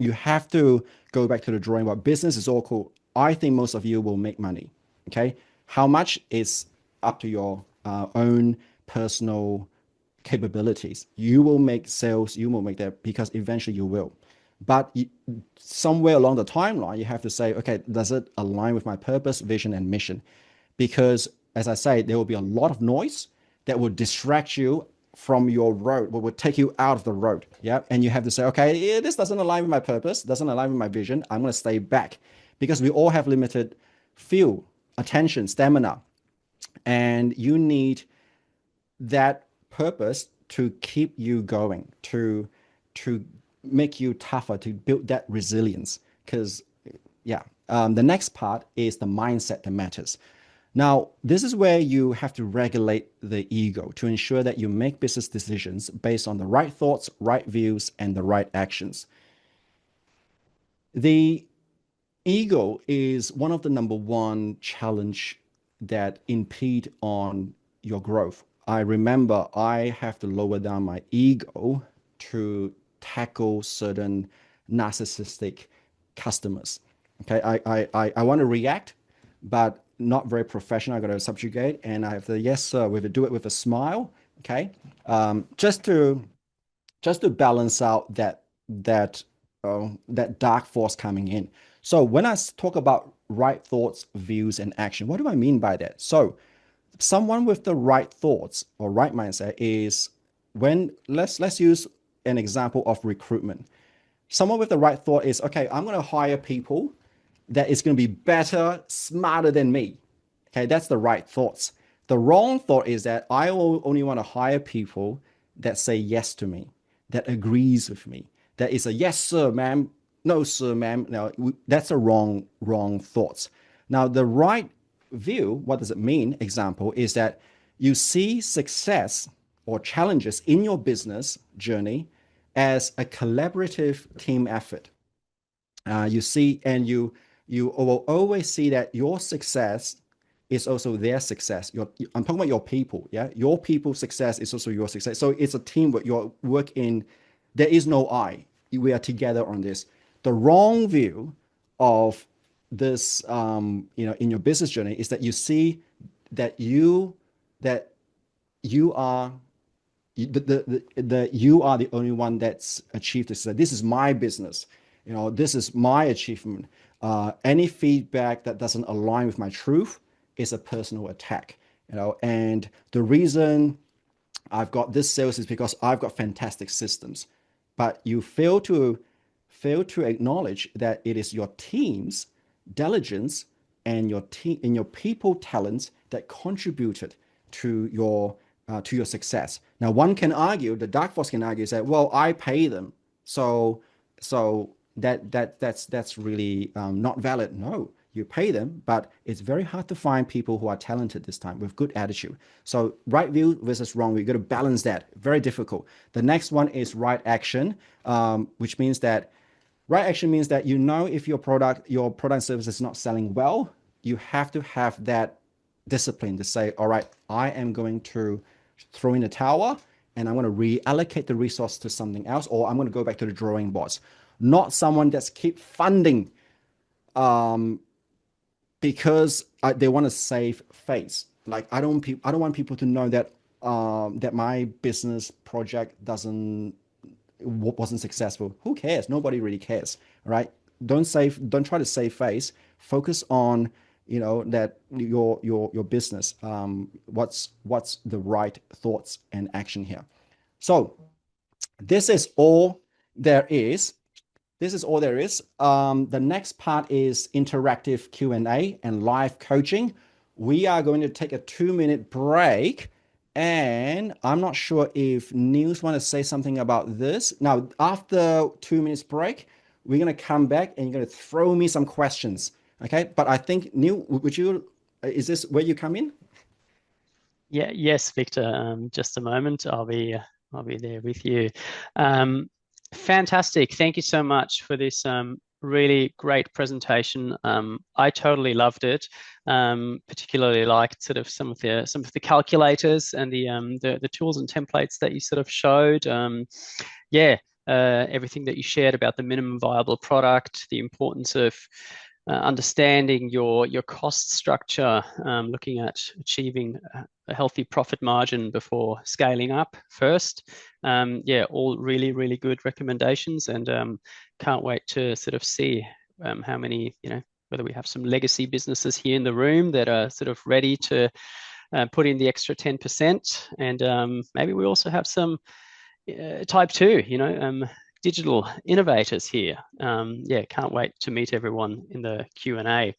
You have to go back to the drawing board. Business is all cool. I think most of you will make money, okay? How much is up to your own personal capabilities. You will make sales, you will make that, because eventually you will. But somewhere along the timeline, you have to say, okay, does it align with my purpose, vision, and mission? Because, as I say, there will be a lot of noise that will distract you from your road, what would take you out of the road. Yeah. And you have to say, okay, yeah, this doesn't align with my purpose, doesn't align with my vision. I'm going to stay back, because we all have limited fuel, attention, stamina. And you need that purpose to keep you going, to make you tougher, to build that resilience. Because the next part is the mindset that matters. Now, this is where you have to regulate the ego to ensure that you make business decisions based on the right thoughts, right views, and the right actions. The ego is one of the number one challenge that impede on your growth. I remember I have to lower down my ego to tackle certain narcissistic customers. Okay, I want to react, but not very professional. I got to subjugate, and I have to, yes sir, we have to do it with a smile. Okay, just to balance out that dark force coming in. So when I talk about right thoughts, views, and action, what do I mean by that? So someone with the right thoughts or right mindset is when, let's use an example of recruitment. Someone with the right thought is, okay, I'm going to hire people that is going to be better, smarter than me. Okay, that's the right thoughts. The wrong thought is that I only want to hire people that say yes to me, that agrees with me, that is a yes sir ma'am, no sir ma'am. Now that's a wrong thoughts. Now the right view, what does it mean? Example is that you see success or challenges in your business journey as a collaborative team effort. You see, and you will always see that your success is also their success. I'm talking about your people, yeah. Your people's success is also your success. So it's a teamwork. Your work in there is no I. We are together on this. The wrong view of this, in your business journey is that you see that you are you are the only one that's achieved this. This is my business. This is my achievement. Any feedback that doesn't align with my truth is a personal attack. And the reason I've got this sales is because I've got fantastic systems. But you fail to acknowledge that it is your team's diligence and your people talents that contributed to your success. Now, one can argue, the dark force can argue, say, well, I pay them, so that's really not valid. No, you pay them, but it's very hard to find people who are talented this time with good attitude. So right view versus wrong view, you got to balance that. Very difficult. The next one is right action, which means that right action means that if your product and service is not selling well, you have to have that discipline to say, all right, I am going to throw in the towel and I'm going to reallocate the resource to something else, or I'm going to go back to the drawing boards. Not someone that's keep funding because they want to save face. Like I don't want people to know that that my business project wasn't successful. Who cares? Nobody really cares, right? Don't try to save face. Focus on that your business. What's the right thoughts and action here? So this is all there is. The next part is interactive Q&A and live coaching. We are going to take a 2-minute break. And I'm not sure if Niels want to say something about this. Now, after 2 minutes break, we're going to come back and you're going to throw me some questions. Okay. But I think, Neil, is this where you come in? Yeah, yes, Victor. Just a moment. I'll be there with you. Fantastic. Thank you so much for this really great presentation. I totally loved it. Particularly liked sort of some of the calculators and the tools and templates that you sort of showed. Everything that you shared about the minimum viable product, the importance of understanding your cost structure, looking at achieving a healthy profit margin before scaling up first. All really, really good recommendations, and can't wait to sort of see how many, whether we have some legacy businesses here in the room that are sort of ready to put in the extra 10%. And maybe we also have some type 2, digital innovators here. Can't wait to meet everyone in the Q&A.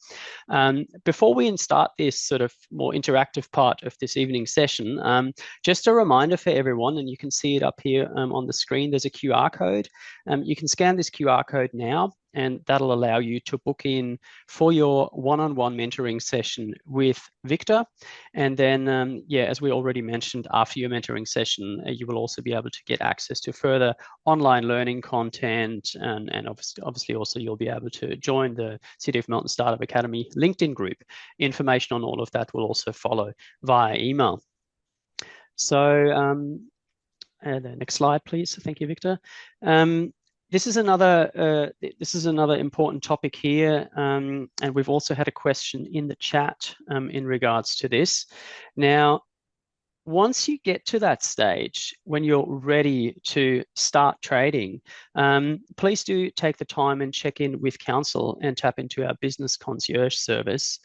Before we start this sort of more interactive part of this evening session, just a reminder for everyone, and you can see it up here on the screen, there's a QR code. You can scan this QR code now, and that'll allow you to book in for your one-on-one mentoring session with Victor. And then, as we already mentioned, after your mentoring session, you will also be able to get access to further online learning content. And obviously also you'll be able to join the City of Melton Startup Academy LinkedIn group. Information on all of that will also follow via email. So the next slide, please. Thank you, Victor. This is another important topic here, and we've also had a question in the chat in regards to this. Now, once you get to that stage when you're ready to start trading, please do take the time and check in with counsel and tap into our business concierge service.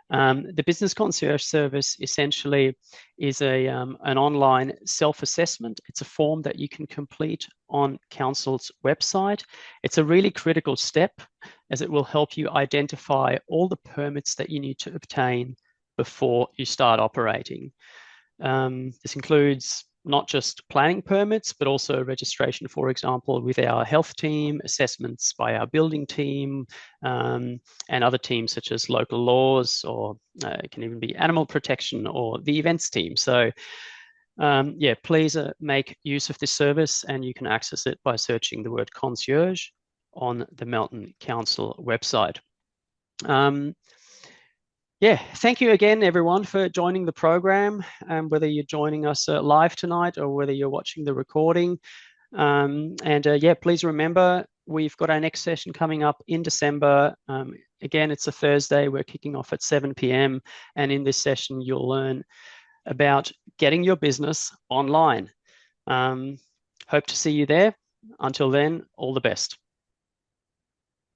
The business concierge service essentially is an online self-assessment. It's a form that you can complete on counsel's website. It's a really critical step, as it will help you identify all the permits that you need to obtain before you start operating. This includes not just planning permits, but also registration, for example, with our health team, assessments by our building team, and other teams such as local laws, or it can even be animal protection or the events team. So yeah, please make use of this service, and you can access it by searching the word concierge on the Melton Council website. Yeah, thank you again, everyone, for joining the program, whether you're joining us live tonight or whether you're watching the recording. Yeah, please remember, we've got our next session coming up in December. Again, it's a Thursday. We're kicking off at 7 p.m. And in this session, you'll learn about getting your business online. Hope to see you there. Until then, all the best.